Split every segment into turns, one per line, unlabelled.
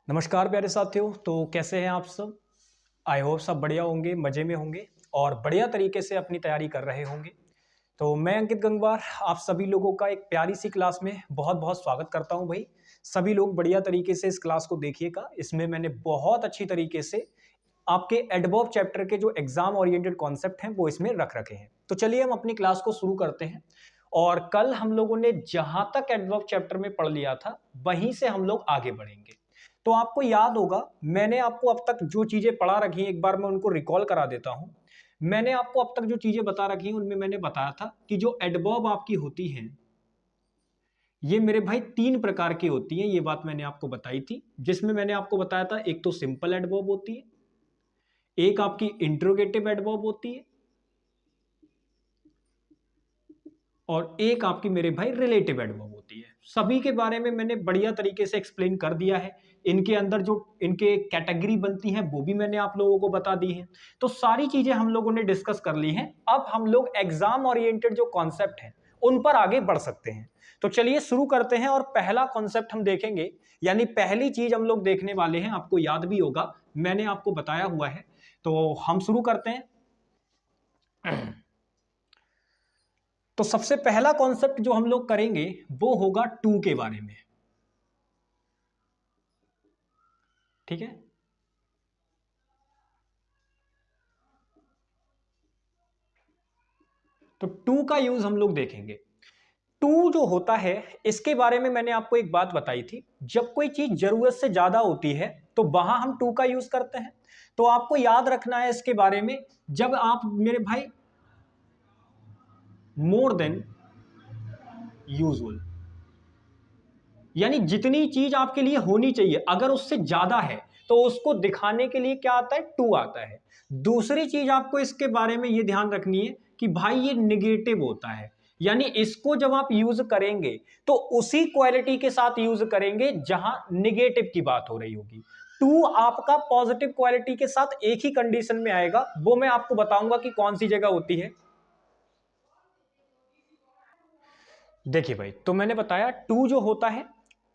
नमस्कार प्यारे साथियों। तो कैसे हैं आप सब? आई होप सब बढ़िया होंगे, मज़े में होंगे और बढ़िया तरीके से अपनी तैयारी कर रहे होंगे। तो मैं अंकित गंगवार आप सभी लोगों का एक प्यारी सी क्लास में बहुत बहुत स्वागत करता हूं भाई। सभी लोग बढ़िया तरीके से इस क्लास को देखिएगा। इसमें मैंने बहुत अच्छी तरीके से आपके एडवर्ब चैप्टर के जो एग्जाम ओरिएंटेड कॉन्सेप्ट हैं वो इसमें रख रखे हैं। तो चलिए हम अपनी क्लास को शुरू करते हैं। और कल हम लोगों ने जहां तक एडवर्ब चैप्टर में पढ़ लिया था वहीं से हम लोग आगे बढ़ेंगे। तो आपको याद होगा, मैंने आपको अब तक जो चीजें पढ़ा रखी हैं एक बार मैं उनको रिकॉल करा देता हूं। मैंने आपको अब तक जो चीजें बता रखी हैं उनमें मैंने बताया था कि जो एडवर्ब आपकी होती हैं ये मेरे भाई तीन प्रकार की होती हैं। ये बात मैंने आपको बताई थी, जिसमें मैंने आपको बताया था एक तो सिंपल एडवर्ब होती है, एक आपकी इंट्रोगेटिव एडवर्ब होती है और एक आपकी मेरे भाई रिलेटिव एडवर्ब होती है। सभी के बारे में मैंने बढ़िया तरीके से एक्सप्लेन कर दिया है। इनके अंदर जो इनके कैटेगरी बनती है वो भी मैंने आप लोगों को बता दी है। तो सारी चीजें हम लोगों ने डिस्कस कर ली हैं। अब हम लोग एग्जाम ओरिएंटेड जो कॉन्सेप्ट हैं उन पर आगे बढ़ सकते हैं। तो चलिए शुरू करते हैं और पहला कॉन्सेप्ट हम देखेंगे, यानी पहली चीज हम लोग देखने वाले हैं। आपको याद भी होगा, मैंने आपको बताया हुआ है। तो हम शुरू करते हैं। तो सबसे पहला कॉन्सेप्ट जो हम लोग करेंगे वो होगा टू के बारे में। ठीक है, तो टू का यूज हम लोग देखेंगे। टू जो होता है इसके बारे में मैंने आपको एक बात बताई थी, जब कोई चीज जरूरत से ज्यादा होती है तो वहां हम टू का यूज करते हैं। तो आपको याद रखना है इसके बारे में, जब आप मेरे भाई मोर देन यूजुअल, यानी जितनी चीज आपके लिए होनी चाहिए अगर उससे ज्यादा है तो उसको दिखाने के लिए क्या आता है, टू आता है। दूसरी चीज आपको इसके बारे में ये ध्यान रखनी है कि भाई ये निगेटिव होता है, यानी इसको जब आप यूज करेंगे तो उसी क्वालिटी के साथ यूज करेंगे जहां निगेटिव की बात हो रही होगी। टू आपका पॉजिटिव क्वालिटी के साथ एक ही कंडीशन में आएगा, वो मैं आपको बताऊंगा कि कौन सी जगह होती है। देखिए भाई, तो मैंने बताया टू जो होता है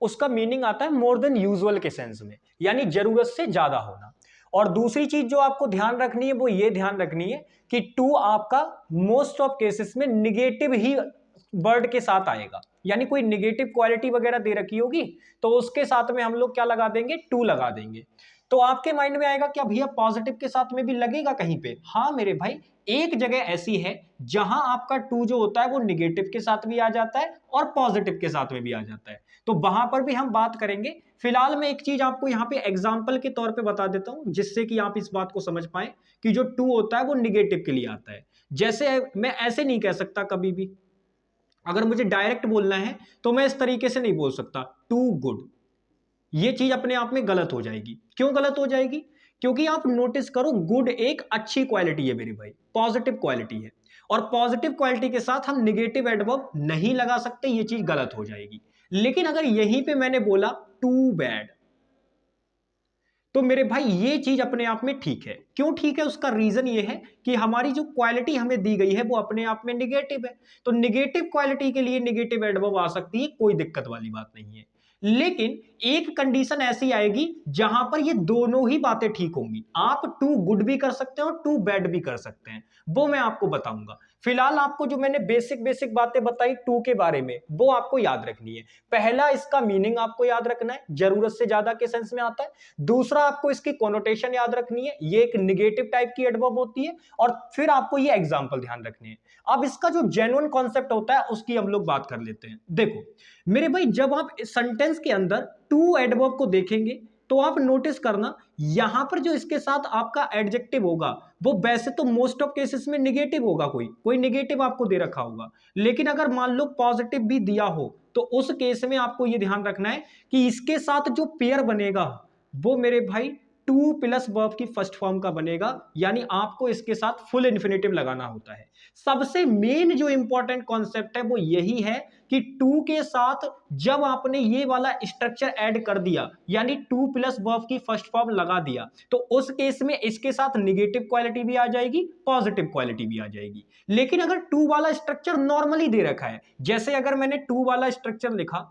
उसका मीनिंग आता है मोर देन यूजुअल के सेंस में, यानी जरूरत से ज्यादा होना। और दूसरी चीज जो आपको ध्यान रखनी है वो ये ध्यान रखनी है कि टू आपका मोस्ट ऑफ केसेस में निगेटिव ही वर्ड के साथ आएगा, यानी कोई निगेटिव क्वालिटी वगैरह दे रखी होगी तो उसके साथ में हम लोग क्या लगा देंगे, टू लगा देंगे। तो आपके माइंड में आएगा क्या भैया पॉजिटिव के साथ में भी लगेगा कहीं पे? हाँ मेरे भाई, एक जगह ऐसी है जहां आपका टू जो होता है वो निगेटिव के साथ भी आ जाता है और पॉजिटिव के साथ में भी आ जाता है। तो वहां पर भी हम बात करेंगे। फिलहाल मैं एक चीज आपको यहाँ पे एग्जाम्पल के तौर पे बता देता हूं, जिससे कि आप इस बात को समझ पाए कि जो टू होता है वो निगेटिव के लिए आता है। जैसे मैं ऐसे नहीं कह सकता कभी भी, अगर मुझे डायरेक्ट बोलना है तो मैं इस तरीके से नहीं बोल सकता टू गुड। ये चीज अपने आप में गलत हो जाएगी। क्यों गलत हो जाएगी? क्योंकि आप नोटिस करो, गुड एक अच्छी क्वालिटी है मेरे भाई, पॉजिटिव क्वालिटी है, और पॉजिटिव क्वालिटी के साथ हम निगेटिव एडवर्ब नहीं लगा सकते, ये चीज गलत हो जाएगी। लेकिन अगर यहीं पे मैंने बोला टू बैड, तो मेरे भाई ये चीज अपने आप में ठीक है। क्यों ठीक है? उसका रीजन ये है कि हमारी जो क्वालिटी हमें दी गई है वो अपने आप में निगेटिव है। तो निगेटिव क्वालिटी के लिए निगेटिव एडवर्ब आ सकती है, कोई दिक्कत वाली बात नहीं है। लेकिन एक कंडीशन ऐसी आएगी जहां पर ये दोनों ही बातें ठीक होंगी। आप टू गुड भी कर सकते हैं और टू बैड भी कर सकते हैं, वो मैं आपको बताऊंगा। फिलहाल आपको जो मैंने बेसिक बेसिक बातें बताई टू के बारे में वो आपको याद रखनी है। पहला, इसका मीनिंग आपको याद रखना है, जरूरत से ज्यादा के सेंस में आता है। दूसरा, आपको इसकी कॉनोटेशन याद रखनी है, ये एक निगेटिव टाइप की एडवर्ब होती है। और फिर आपको ये एग्जांपल ध्यान रखने हैं। अब इसका जो जेन्युइन कॉन्सेप्ट होता है उसकी हम लोग बात कर लेते हैं। देखो मेरे भाई, जब आप सेंटेंस के अंदर टू एडवर्ब को देखेंगे तो आप नोटिस करना, यहां पर जो इसके साथ आपका एडजेक्टिव होगा वो वैसे तो मोस्ट ऑफ केसेस में निगेटिव होगा, कोई कोई निगेटिव आपको दे रखा होगा। लेकिन अगर मान लो पॉजिटिव भी दिया हो तो उस केस में आपको यह ध्यान रखना है कि इसके साथ जो पेयर बनेगा वो मेरे भाई टू प्लस वर्ब की फर्स्ट फॉर्म का बनेगा, यानी आपको इसके साथ फुल इन्फिनेटिव लगाना होता है। सबसे मेन जो इंपॉर्टेंट कॉन्सेप्ट है वो यही है कि टू के साथ जब आपने ये वाला स्ट्रक्चर ऐड कर दिया, यानी टू प्लस वर्ब की फर्स्ट फॉर्म लगा दिया, तो उस केस में इसके साथ निगेटिव क्वालिटी भी आ जाएगी, पॉजिटिव क्वालिटी भी आ जाएगी। लेकिन अगर टू वाला स्ट्रक्चर नॉर्मली दे रखा है, जैसे अगर मैंने टू वाला स्ट्रक्चर लिखा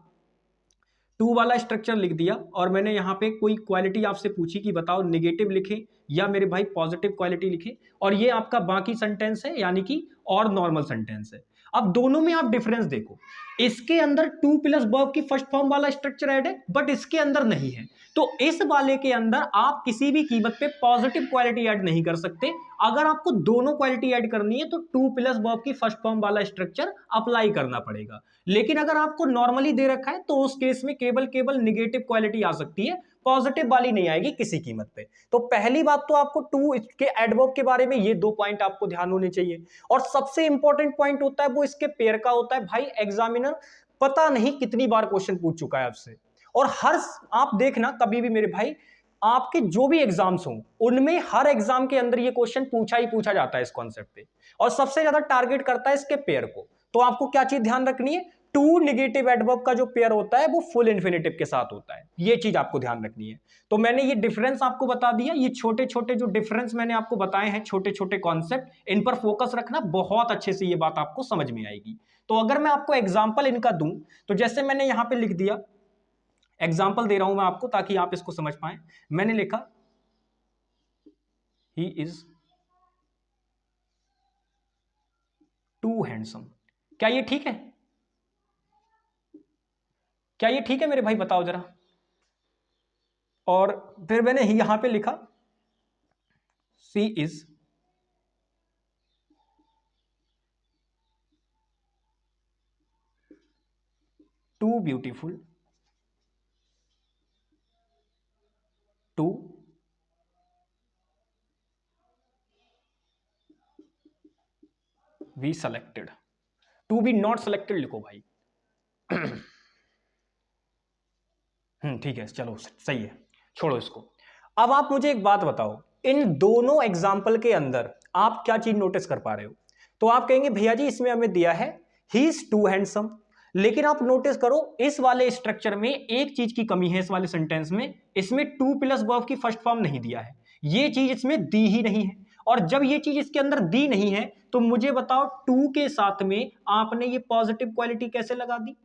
टू वाला स्ट्रक्चर लिख दिया और मैंने यहाँ पे कोई क्वालिटी आपसे पूछी कि बताओ नेगेटिव लिखे या मेरे भाई पॉजिटिव क्वालिटी लिखे, और ये आपका बाकी सेंटेंस है यानी कि और नॉर्मल सेंटेंस है। अब दोनों में आप डिफरेंस देखो, इसके अंदर टू प्लस वर्ब की फर्स्ट फॉर्म वाला स्ट्रक्चर ऐड है बट इसके अंदर नहीं है, तो इस वाले के अंदर आप किसी भी कीमत पे पॉजिटिव क्वालिटी ऐड नहीं कर सकते। अगर आपको दोनों क्वालिटी ऐड करनी है तो टू प्लस वर्ब की फर्स्ट फॉर्म वाला स्ट्रक्चर अप्लाई करना पड़ेगा। लेकिन अगर आपको नॉर्मली दे रखा है तो उस केस में केवल निगेटिव क्वालिटी आ सकती है, पॉजिटिव वाली नहीं आएगी किसी कीमत पे। तो पहली बात तो आपको टू के एडवर्ब के बारे में ये दो पॉइंट आपको ध्यान होने चाहिए। और सबसे इंपॉर्टेंट पॉइंट होता है वो इसके पेयर का होता है। भाई एग्जामिनर पता नहीं कितनी बार क्वेश्चन पूछ चुका है आपसे, और हर आप देखना कभी भी मेरे भाई आपके जो भी एग्जाम्स हों उनमें हर एग्जाम के अंदर ये क्वेश्चन पूछा ही पूछा जाता है इस कॉन्सेप्ट पे, और सबसे ज्यादा टारगेट करता है इसके पेयर को। तो आपको क्या चीज ध्यान रखनी है, टू नेगेटिव एडवर्ब का जो पेयर होता है वो फुल इन्फिनेटिव के साथ होता है, ये चीज आपको ध्यान रखनी है। तो मैंने ये डिफरेंस आपको बता दिया, ये छोटे छोटे जो डिफरेंस मैंने आपको बताए हैं, छोटे छोटे कॉन्सेप्ट, इन पर फोकस रखना, बहुत अच्छे से ये बात आपको समझ में आएगी। तो अगर मैं आपको एग्जाम्पल इनका दूं तो जैसे मैंने यहां पे लिख दिया, एग्जाम्पल दे रहा हूं मैं आपको ताकि आप इसको समझ पाए। मैंने लिखा ही इज टू हैंडसम, क्या ये ठीक है? क्या ये ठीक है मेरे भाई, बताओ जरा। और फिर मैंने यहां पे लिखा she is too beautiful to be selected, to be not selected लिखो भाई। ठीक है, चलो सही है, छोड़ो इसको। अब आप मुझे एक बात बताओ, इन दोनों एग्जाम्पल के अंदर आप क्या चीज नोटिस कर पा रहे हो? तो आप कहेंगे भैया जी इसमें हमें दिया है ही इज टू हैंडसम, लेकिन आप नोटिस करो इस वाले स्ट्रक्चर में एक चीज की कमी है, इस वाले सेंटेंस में, इसमें टू प्लस वर्ब की फर्स्ट फॉर्म नहीं दिया है, ये चीज इसमें दी ही नहीं है। और जब ये चीज इसके अंदर दी नहीं है तो मुझे बताओ टू के साथ में आपने ये पॉजिटिव क्वालिटी कैसे लगा दी?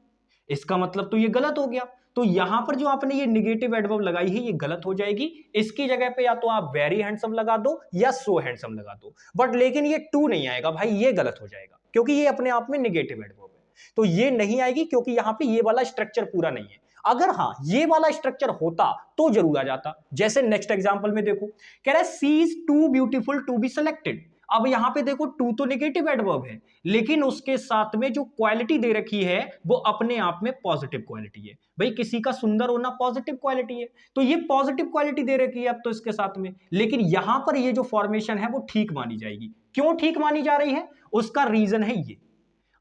इसका मतलब तो ये गलत हो गया। तो यहां पर जो आपने ये निगेटिव एडवर्ब लगाई है ये गलत हो जाएगी। इसकी जगह पे या तो आप वेरी हैंडसम लगा दो या सो हैंडसम लगा दो, बट लेकिन ये टू नहीं आएगा भाई, ये गलत हो जाएगा क्योंकि ये अपने आप में निगेटिव एडवर्ब है। तो ये नहीं आएगी क्योंकि यहां पे ये वाला स्ट्रक्चर पूरा नहीं है। अगर हाँ ये वाला स्ट्रक्चर होता तो जरूर आ जाता। जैसे नेक्स्ट एग्जांपल में देखो, कह रहा है she is too beautiful to be selected. अब यहां पे देखो टू तो नेगेटिव एडवर्ब है, लेकिन उसके साथ में जो क्वालिटी दे रखी है वो अपने आप में पॉजिटिव क्वालिटी है। भाई किसी का सुंदर होना पॉजिटिव क्वालिटी है, तो ये पॉजिटिव क्वालिटी दे रखी है अब तो इसके साथ में, लेकिन यहां पर ये जो फॉर्मेशन है वो ठीक मानी जाएगी। क्यों ठीक मानी जा रही है? उसका रीजन है ये,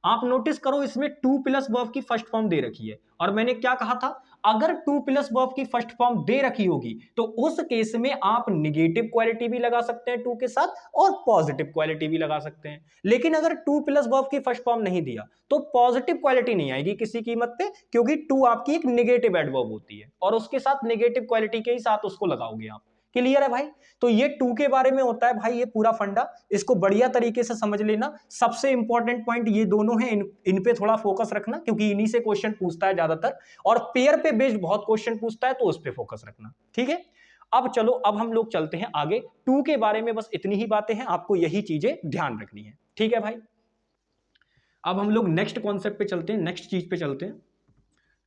आप नोटिस करो इसमें टू प्लस वर्ब की फर्स्ट फॉर्म दे रखी है, और मैंने क्या कहा था, अगर टू प्लस वर्ब की फर्स्ट फॉर्म दे रखी होगी तो उस केस में आप निगेटिव क्वालिटी भी लगा सकते हैं टू के साथ और पॉजिटिव क्वालिटी भी लगा सकते हैं। लेकिन अगर टू प्लस वर्ब की फर्स्ट फॉर्म नहीं दिया तो पॉजिटिव क्वालिटी नहीं आएगी किसी कीमत पे, क्योंकि टू आपकी एक निगेटिव एडवर्ब होती है और उसके साथ निगेटिव क्वालिटी के ही साथ उसको लगाओगे आप। क्लियर है भाई? तो ये टू के बारे में होता है भाई ये पूरा फंडा, इसको बढ़िया तरीके से समझ लेना। सबसे इंपॉर्टेंट पॉइंट ये दोनों हैं, इन पे थोड़ा फोकस रखना क्योंकि इन्हीं से क्वेश्चन पूछता है ज्यादातर, और पेयर पे बेस्ड बहुत क्वेश्चन पूछता है तो उस पे फोकस रखना, ठीक है। अब चलो, अब हम लोग चलते हैं आगे। टू के बारे में बस इतनी ही बातें हैं, आपको यही चीजें ध्यान रखनी है, ठीक है भाई। अब हम लोग नेक्स्ट कॉन्सेप्ट पे चलते हैं, नेक्स्ट चीज पे चलते हैं।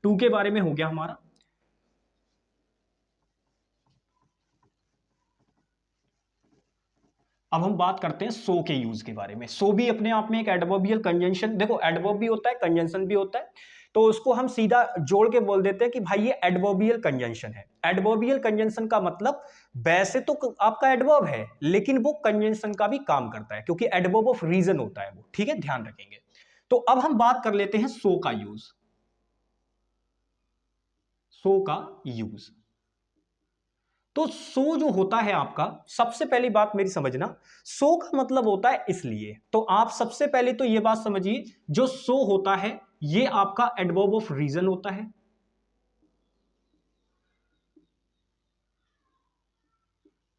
टू के बारे में हो गया हमारा। अब हम बात करते हैं सो के यूज के बारे में। सो भी अपने आप में एक एडवर्बियल कंजंक्शन, देखो एडवर्ब भी होता है कंजंक्शन भी होता है, तो उसको हम सीधा जोड़ के बोल देते हैं कि भाई ये एडवर्बियल कंजंक्शन है। एडवर्बियल कंजंक्शन का मतलब वैसे तो आपका एडवर्ब है लेकिन वो कंजंक्शन का भी काम करता है क्योंकि एडवर्ब ऑफ रीजन होता है वो, ठीक है, ध्यान रखेंगे। तो अब हम बात कर लेते हैं सो का यूज। सो का यूज, तो सो जो होता है आपका, सबसे पहली बात मेरी समझना, सो का मतलब होता है इसलिए। तो आप सबसे पहले तो ये बात समझिए, जो सो होता है ये आपका एडवर्ब ऑफ रीजन होता है।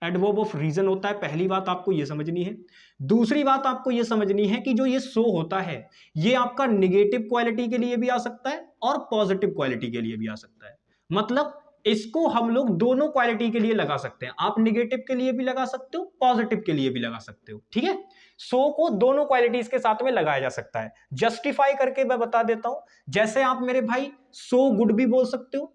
एडवर्ब ऑफ रीजन होता है, पहली बात आपको ये समझनी है। दूसरी बात आपको ये समझनी है कि जो ये सो होता है ये आपका निगेटिव क्वालिटी के लिए भी आ सकता है और पॉजिटिव क्वालिटी के लिए भी आ सकता है। मतलब इसको हम लोग दोनों क्वालिटी के लिए लगा सकते हैं, आप निगेटिव के लिए भी लगा सकते हो, पॉजिटिव के लिए भी लगा सकते हो, ठीक है। सो को दोनों क्वालिटीज के साथ में लगाया जा सकता है। जस्टिफाई करके मैं बता देता हूं, जैसे आप मेरे भाई सो गुड भी बोल सकते हो,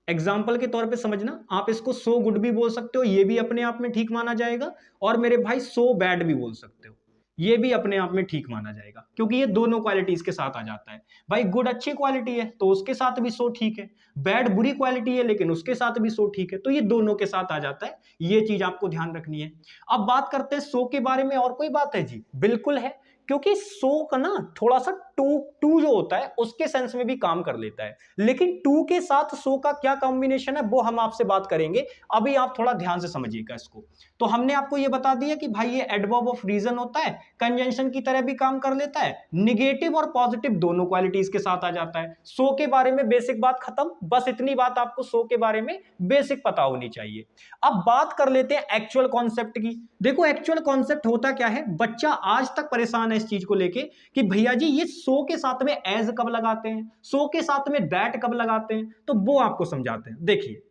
एग्जाम्पल के तौर पे समझना, आप इसको सो गुड भी बोल सकते हो, ये भी अपने आप में ठीक माना जाएगा, और मेरे भाई सो बैड भी बोल सकते हो, ये भी अपने आप में ठीक माना जाएगा, क्योंकि ये दोनों क्वालिटीज के साथ आ जाता है। भाई गुड अच्छी क्वालिटी है तो उसके साथ भी सो ठीक है, बैड बुरी क्वालिटी है लेकिन उसके साथ भी सो ठीक है, तो ये दोनों के साथ आ जाता है, ये चीज आपको ध्यान रखनी है। अब बात करते हैं सो के बारे में, और कोई बात है जी? बिल्कुल है, क्योंकि सो का ना थोड़ा सा टू जो होता है उसके सेंस में भी काम कर लेता है, लेकिन टू के साथ सो का क्या कॉम्बिनेशन है वो हम आपसे बात करेंगे, अभी आप थोड़ा ध्यान से समझिएगा इसको। तो हमने आपको ये बता दिया कि भाई ये एडवर्ब ऑफ रीजन होता है, कंजंक्शन की तरह भी काम कर लेता है, निगेटिव और पॉजिटिव दोनों क्वालिटीज के साथ आ जाता है। सो के बारे में बेसिक बात खत्म, बस इतनी बात आपको सो के बारे में बेसिक पता होनी चाहिए। अब बात कर लेते हैं एक्चुअल कॉन्सेप्ट की। देखो एक्चुअल कॉन्सेप्ट होता क्या है, बच्चा आज तक परेशान है इस चीज को लेके कि भैया जी ये सो के साथ में एज कब लगाते हैं, सो के साथ में दैट कब लगाते हैं, तो वो आपको समझाते हैं। देखिए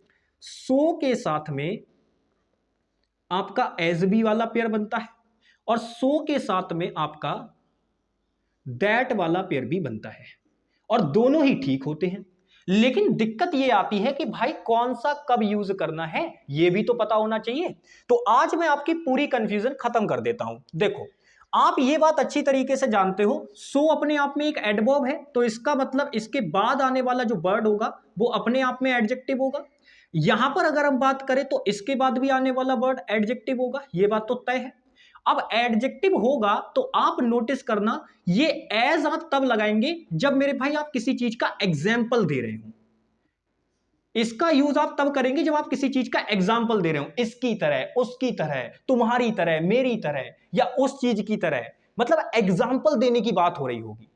सो के साथ में आपका एज बी वाला पेयर बनता है और सो के साथ में आपका दैट वाला पेयर भी बनता है, और दोनों ही ठीक होते हैं। लेकिन दिक्कत ये आती है कि भाई कौन सा कब यूज करना है ये भी तो पता होना चाहिए। तो आज मैं आपकी पूरी कंफ्यूजन खत्म कर देता हूं। देखो आप ये बात अच्छी तरीके से जानते हो, सो अपने आप में एक एडवर्ब है, तो इसका मतलब इसके बाद आने वाला जो वर्ड होगा वो अपने आप में एडजेक्टिव होगा। यहां पर अगर हम बात करें तो इसके बाद भी आने वाला वर्ड एडजेक्टिव होगा, ये बात तो तय है। अब एडजेक्टिव होगा तो आप नोटिस करना ये एज आप तब लगाएंगे जब मेरे भाई आप किसी चीज का एग्जाम्पल दे रहे हो, इसका यूज आप तब करेंगे जब आप किसी चीज का एग्जाम्पल दे रहे हो, इसकी तरह, उसकी तरह, तुम्हारी तरह, मेरी तरह, या उस चीज की तरह, मतलब एग्जाम्पल देने की बात हो रही होगी।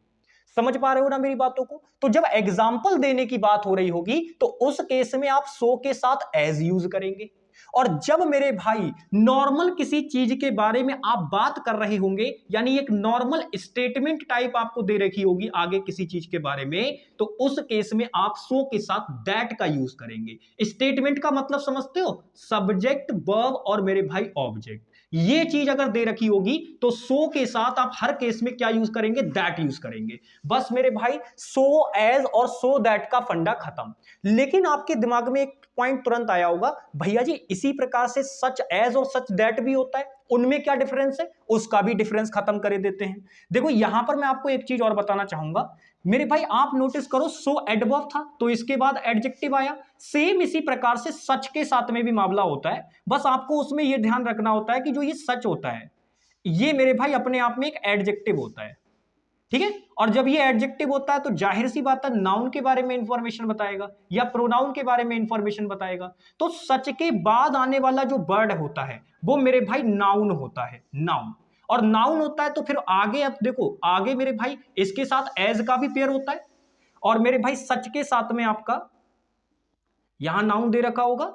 समझ पा रहे हो ना मेरी बातों को? तो जब एग्जाम्पल देने की बात हो रही होगी तो उस केस में आप सो के साथ एज यूज करेंगे। और जब मेरे भाई नॉर्मल किसी चीज के बारे में आप बात कर रहे होंगे, यानी एक नॉर्मल स्टेटमेंट टाइप आपको दे रखी होगी आगे किसी चीज के बारे में, तो उस केस में आप सो के साथ दैट का यूज करेंगे। स्टेटमेंट का मतलब समझते हो, सब्जेक्ट, वर्ब और मेरे भाई ऑब्जेक्ट, ये चीज अगर दे रखी होगी तो सो के साथ आप हर केस में क्या यूज करेंगे, दैट यूज करेंगे। बस मेरे भाई सो एज और सो दैट का फंडा खत्म। लेकिन आपके दिमाग में एक पॉइंट तुरंत आया होगा, भैया जी इसी प्रकार से सच एज और सच दैट भी होता है, उनमें क्या डिफरेंस है? उसका भी डिफरेंस खत्म कर देते हैं। देखो यहां पर मैं आपको एक चीज और बताना चाहूंगा मेरे भाई, आप नोटिस करो सो एडवर्ब था तो इसके बाद एडजेक्टिव आया, सेम इसी प्रकार से सच के साथ में भी मामला होता है। बस आपको उसमें यह ध्यान रखना होता है कि जो ये सच होता है ये मेरे भाई अपने आप में एक एडजेक्टिव होता है, ठीक है। और जब ये एडजेक्टिव होता है तो जाहिर सी बात है नाउन के बारे में इंफॉर्मेशन बताएगा या प्रोनाउन के बारे में इंफॉर्मेशन बताएगा। तो सच के बाद आने वाला जो वर्ड होता है वो मेरे भाई नाउन होता है, नाउन। और नाउन होता है तो फिर आगे, अब देखो आगे मेरे भाई इसके साथ एज का भी पेयर होता है, और मेरे भाई सच के साथ में आपका यहां नाउन दे रखा होगा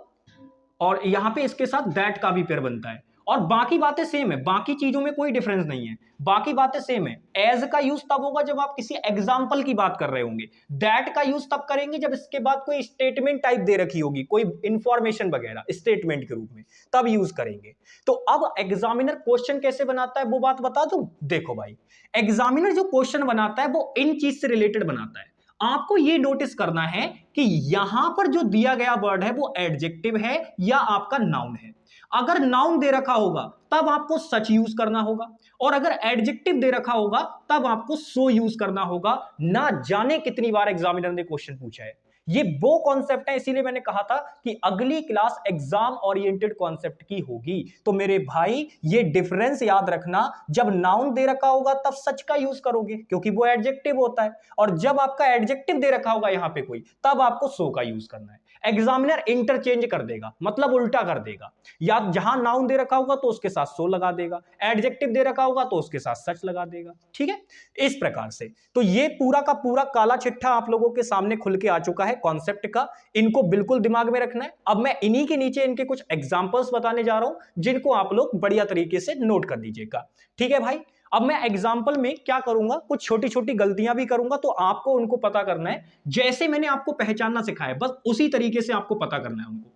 और यहां पे इसके साथ दैट का भी पेयर बनता है। और बाकी बातें सेम है, बाकी चीजों में कोई डिफरेंस नहीं है, बाकी बातें सेम है। एज का यूज तब होगा जब आप किसी एग्जाम्पल की बात कर रहे होंगे, दैट का यूज तब करेंगे जब इसके बाद कोई स्टेटमेंट टाइप दे रखी होगी, कोई इंफॉर्मेशन वगैरह स्टेटमेंट के रूप में, तब यूज करेंगे। तो अब एग्जामिनर क्वेश्चन कैसे बनाता है वो बात बता दूं। देखो भाई एग्जामिनर जो क्वेश्चन बनाता है वो इन चीज से रिलेटेड बनाता है। आपको ये नोटिस करना है कि यहां पर जो दिया गया वर्ड है वो एडजेक्टिव है या आपका नाउन है। अगर नाउन दे रखा होगा तब आपको सच यूज करना होगा, और अगर एडजेक्टिव दे रखा होगा तब आपको सो यूज करना होगा। ना जाने कितनी बार एग्जामिनर ने क्वेश्चन पूछा है, ये वो कॉन्सेप्ट है, इसीलिए मैंने कहा था कि अगली क्लास एग्जाम ओरिएंटेड कॉन्सेप्ट की होगी। तो मेरे भाई ये डिफरेंस याद रखना, जब नाउन दे रखा होगा तब सच का यूज करोगे क्योंकि वो एडजेक्टिव होता है, और जब आपका एडजेक्टिव दे रखा होगा यहां पे कोई, तब आपको सो का यूज करना है। एग्जामिनर इंटरचेंज कर देगा, मतलब उल्टा कर देगा, या जहां नाउन दे रखा होगा तो उसके साथ सो लगा देगा, एडजेक्टिव दे रखा होगा तो उसके साथ सच लगा देगा। ठीक है, इस प्रकार से तो ये पूरा का पूरा काला चिट्ठा आप लोगों के सामने खुल के आ चुका है कॉन्सेप्ट का, इनको बिल्कुल दिमाग में रखना है। अब मैं इन्हीं के नीचे इनके कुछ एग्जांपल्स बताने जा रहा हूं जिनको आप लोग बढ़िया तरीके से नोट कर लीजिएगा। ठीक है भाई, अब मैं एग्जाम्पल में क्या करूंगा, कुछ छोटी छोटी गलतियां भी करूंगा, तो आपको उनको पता करना है, जैसे मैंने आपको पहचानना सिखाया बस उसी तरीके से आपको पता करना है उनको।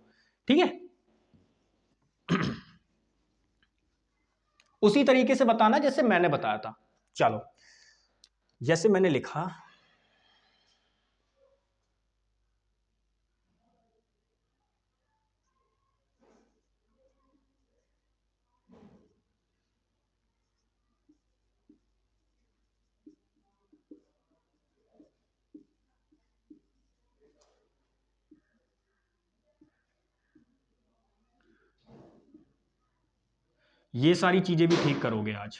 ठीक है, उसी तरीके से बताना जैसे मैंने बताया था। चलो, जैसे मैंने लिखा, ये सारी चीजें भी ठीक करोगे आज।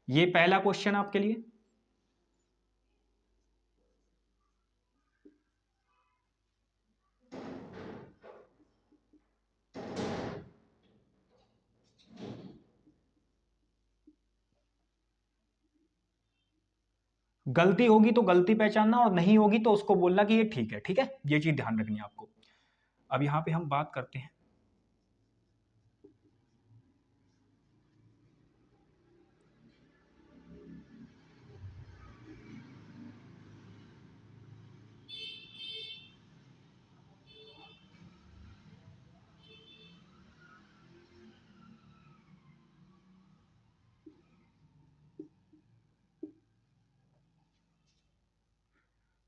ये पहला क्वेश्चन आपके लिए, गलती होगी तो गलती पहचानना और नहीं होगी तो उसको बोलना कि ये ठीक है। ठीक है, ये चीज ध्यान रखनी है आपको। अब यहां पे हम बात करते हैं,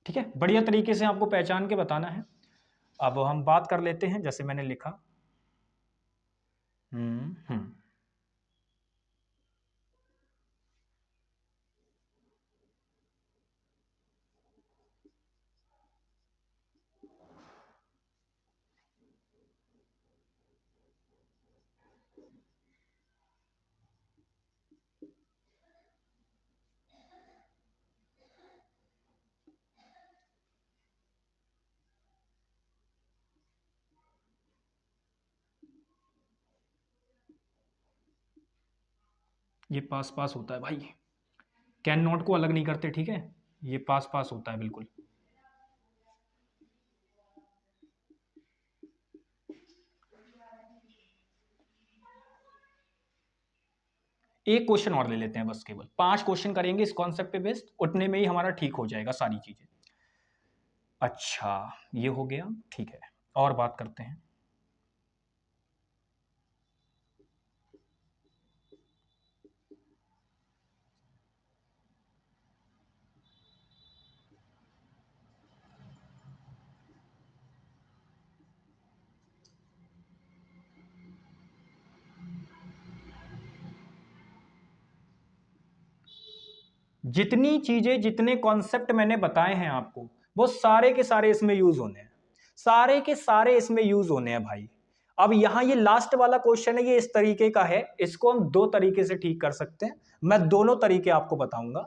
ठीक है, बढ़िया तरीके से आपको पहचान के बताना है। अब हम बात कर लेते हैं, जैसे मैंने लिखा, हम्म, ये पास पास होता है भाई, कैन नॉट को अलग नहीं करते। ठीक है, ये पास पास होता है बिल्कुल। एक क्वेश्चन और ले लेते हैं, बस केवल 5 क्वेश्चन करेंगे इस कॉन्सेप्ट पे बेस्ड, उतने में ही हमारा ठीक हो जाएगा सारी चीजें। अच्छा, ये हो गया। ठीक है, और बात करते हैं, जितनी चीजें जितने कॉन्सेप्ट मैंने बताए हैं आपको, वो सारे के सारे इसमें यूज होने हैं, सारे के सारे इसमें यूज होने हैं भाई। अब यहां ये लास्ट वाला क्वेश्चन है, ये इस तरीके का है, इसको हम 2 तरीके से ठीक कर सकते हैं। मैं दोनों तरीके आपको बताऊंगा।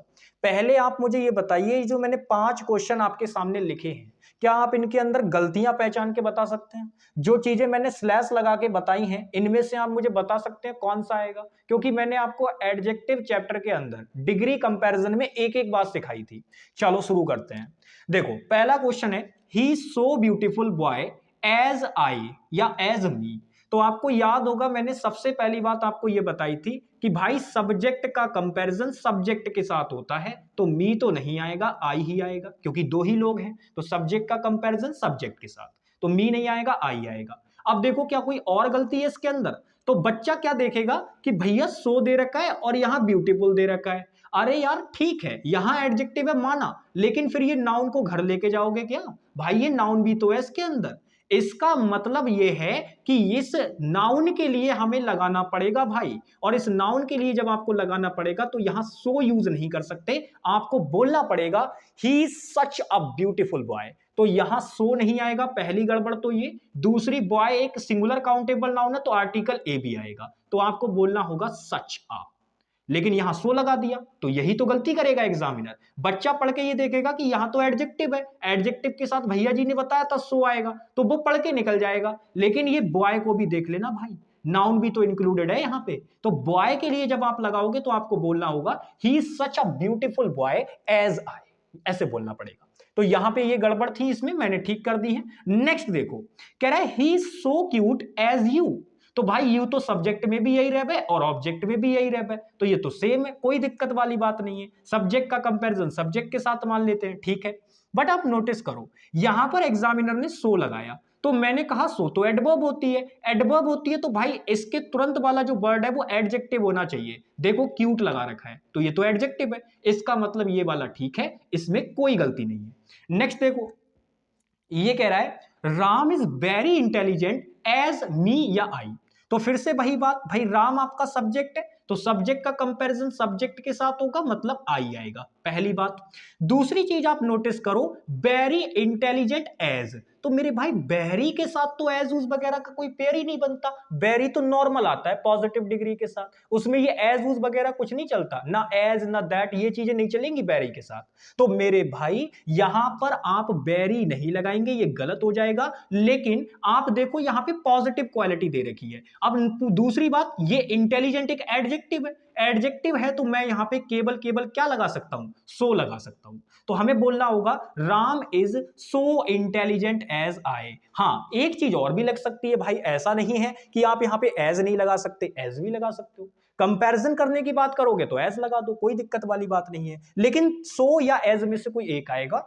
पहले आप मुझे ये बताइए, जो मैंने 5 क्वेश्चन आपके सामने लिखे हैं, क्या आप इनके अंदर गलतियां पहचान के बता सकते हैं? जो चीजें मैंने स्लैश लगा के बताई हैं, इनमें से आप मुझे बता सकते हैं कौन सा आएगा? क्योंकि मैंने आपको एडजेक्टिव चैप्टर के अंदर डिग्री कंपैरिजन में एक एक बात सिखाई थी। चलो शुरू करते हैं। देखो, पहला क्वेश्चन है, he so beautiful boy as I या एज मी। तो आपको याद होगा, मैंने सबसे पहली बात आपको यह बताई थी कि भाई सब्जेक्ट का कंपैरिजन सब्जेक्ट के साथ होता है, तो मी तो नहीं आएगा, आई ही आएगा, क्योंकि 2 ही लोग हैं, तो सब्जेक्ट का कंपैरिजन सब्जेक्ट के साथ, तो मी नहीं आएगा, आई आएगा। अब देखो, क्या कोई और गलती है इसके अंदर? तो बच्चा क्या देखेगा कि भैया सो दे रखा है और यहां ब्यूटीफुल दे रखा है। अरे यार ठीक है, यहां एडजेक्टिव है माना, लेकिन फिर ये नाउन को घर लेके जाओगे क्या? भाई ये नाउन भी तो है इसके अंदर। इसका मतलब यह है कि इस नाउन के लिए हमें लगाना पड़ेगा भाई, और इस नाउन के लिए जब आपको लगाना पड़ेगा तो यहां सो यूज नहीं कर सकते, आपको बोलना पड़ेगा ही is such a beautiful boy. तो यहां सो नहीं आएगा, पहली गड़बड़ तो ये। दूसरी, बॉय एक सिंगुलर काउंटेबल नाउन है, तो आर्टिकल ए भी आएगा, तो आपको बोलना होगा सच अ। लेकिन यहां सो लगा दिया, तो यही तो गलती करेगा एग्जामिनर। बच्चा पढ़ के ये देखेगा कि यहां तो एडजेक्टिव है, एडजेक्टिव के साथ भैया जी ने बताया था सो आएगा, तो वो पढ़ के निकल जाएगा। लेकिन ये बॉय को भी देख लेना भाई, नाउन भी तो इंक्लूडेड है यहां पे। तो बॉय के लिए जब आप लगाओगे तो आपको बोलना होगा he is such a beautiful boy as I, ऐसे बोलना पड़ेगा। तो यहां पे ये गड़बड़ थी, इसमें मैंने ठीक कर दी है। नेक्स्ट देखो, कह रहा है he is so cute as you. तो भाई यू तो सब्जेक्ट में भी यही रहता है और ऑब्जेक्ट में भी यही रहता है, तो ये तो सेम है, कोई दिक्कत वाली बात नहीं है। सब्जेक्ट का कंपैरिजन सब्जेक्ट के साथ मान लेते हैं, ठीक है। बट आप नोटिस करो, यहां पर एग्जामिनर ने सो लगाया, तो मैंने कहा सो तो एडवर्ब होती है, एडवर्ब होती है तो भाई इसके तुरंत वाला जो वर्ड है वो एडजेक्टिव होना चाहिए। देखो क्यूट लगा रखा है, तो ये तो एडजेक्टिव है, इसका मतलब ये वाला ठीक है, इसमें कोई गलती नहीं है। नेक्स्ट देखो, ये कह रहा है Ram is very intelligent as me या आई। तो फिर से वही बात, भाई राम आपका सब्जेक्ट है, तो सब्जेक्ट का कंपैरिजन सब्जेक्ट के साथ होगा, मतलब आई आएगा, पहली बात। दूसरी चीज आप नोटिस करो, वेरी इंटेलिजेंट एज, तो मेरे भाई वेरी के साथ तो एज उस वगैरह का कोई पेयर ही नहीं बनता। वेरी तो नॉर्मल आता है पॉजिटिव डिग्री के साथ, उसमें ये एज उस वगैरह कुछ नहीं चलता, ना एज ना दैट, ये चीजें नहीं चलेंगी वेरी के साथ। तो मेरे भाई यहां पर आप वेरी नहीं लगाएंगे, ये गलत हो जाएगा। लेकिन आप देखो यहां पे पॉजिटिव क्वालिटी दे रखी है। अब दूसरी बात, ये इंटेलिजेंट एक एडजेक्टिव है, एडजेक्टिव है तो मैं यहां पे केवल केवल क्या लगा सकता हूं, सो लगा सकता हूं। तो हमें बोलना होगा Ram is so intelligent as I. हाँ, एक चीज और भी लग सकती है भाई, ऐसा नहीं है कि आप यहां पे एज नहीं लगा सकते, एज भी लगा सकते हो। कंपैरिजन करने की बात करोगे तो एज लगा दो, कोई दिक्कत वाली बात नहीं है। लेकिन सो या एज में से कोई एक आएगा,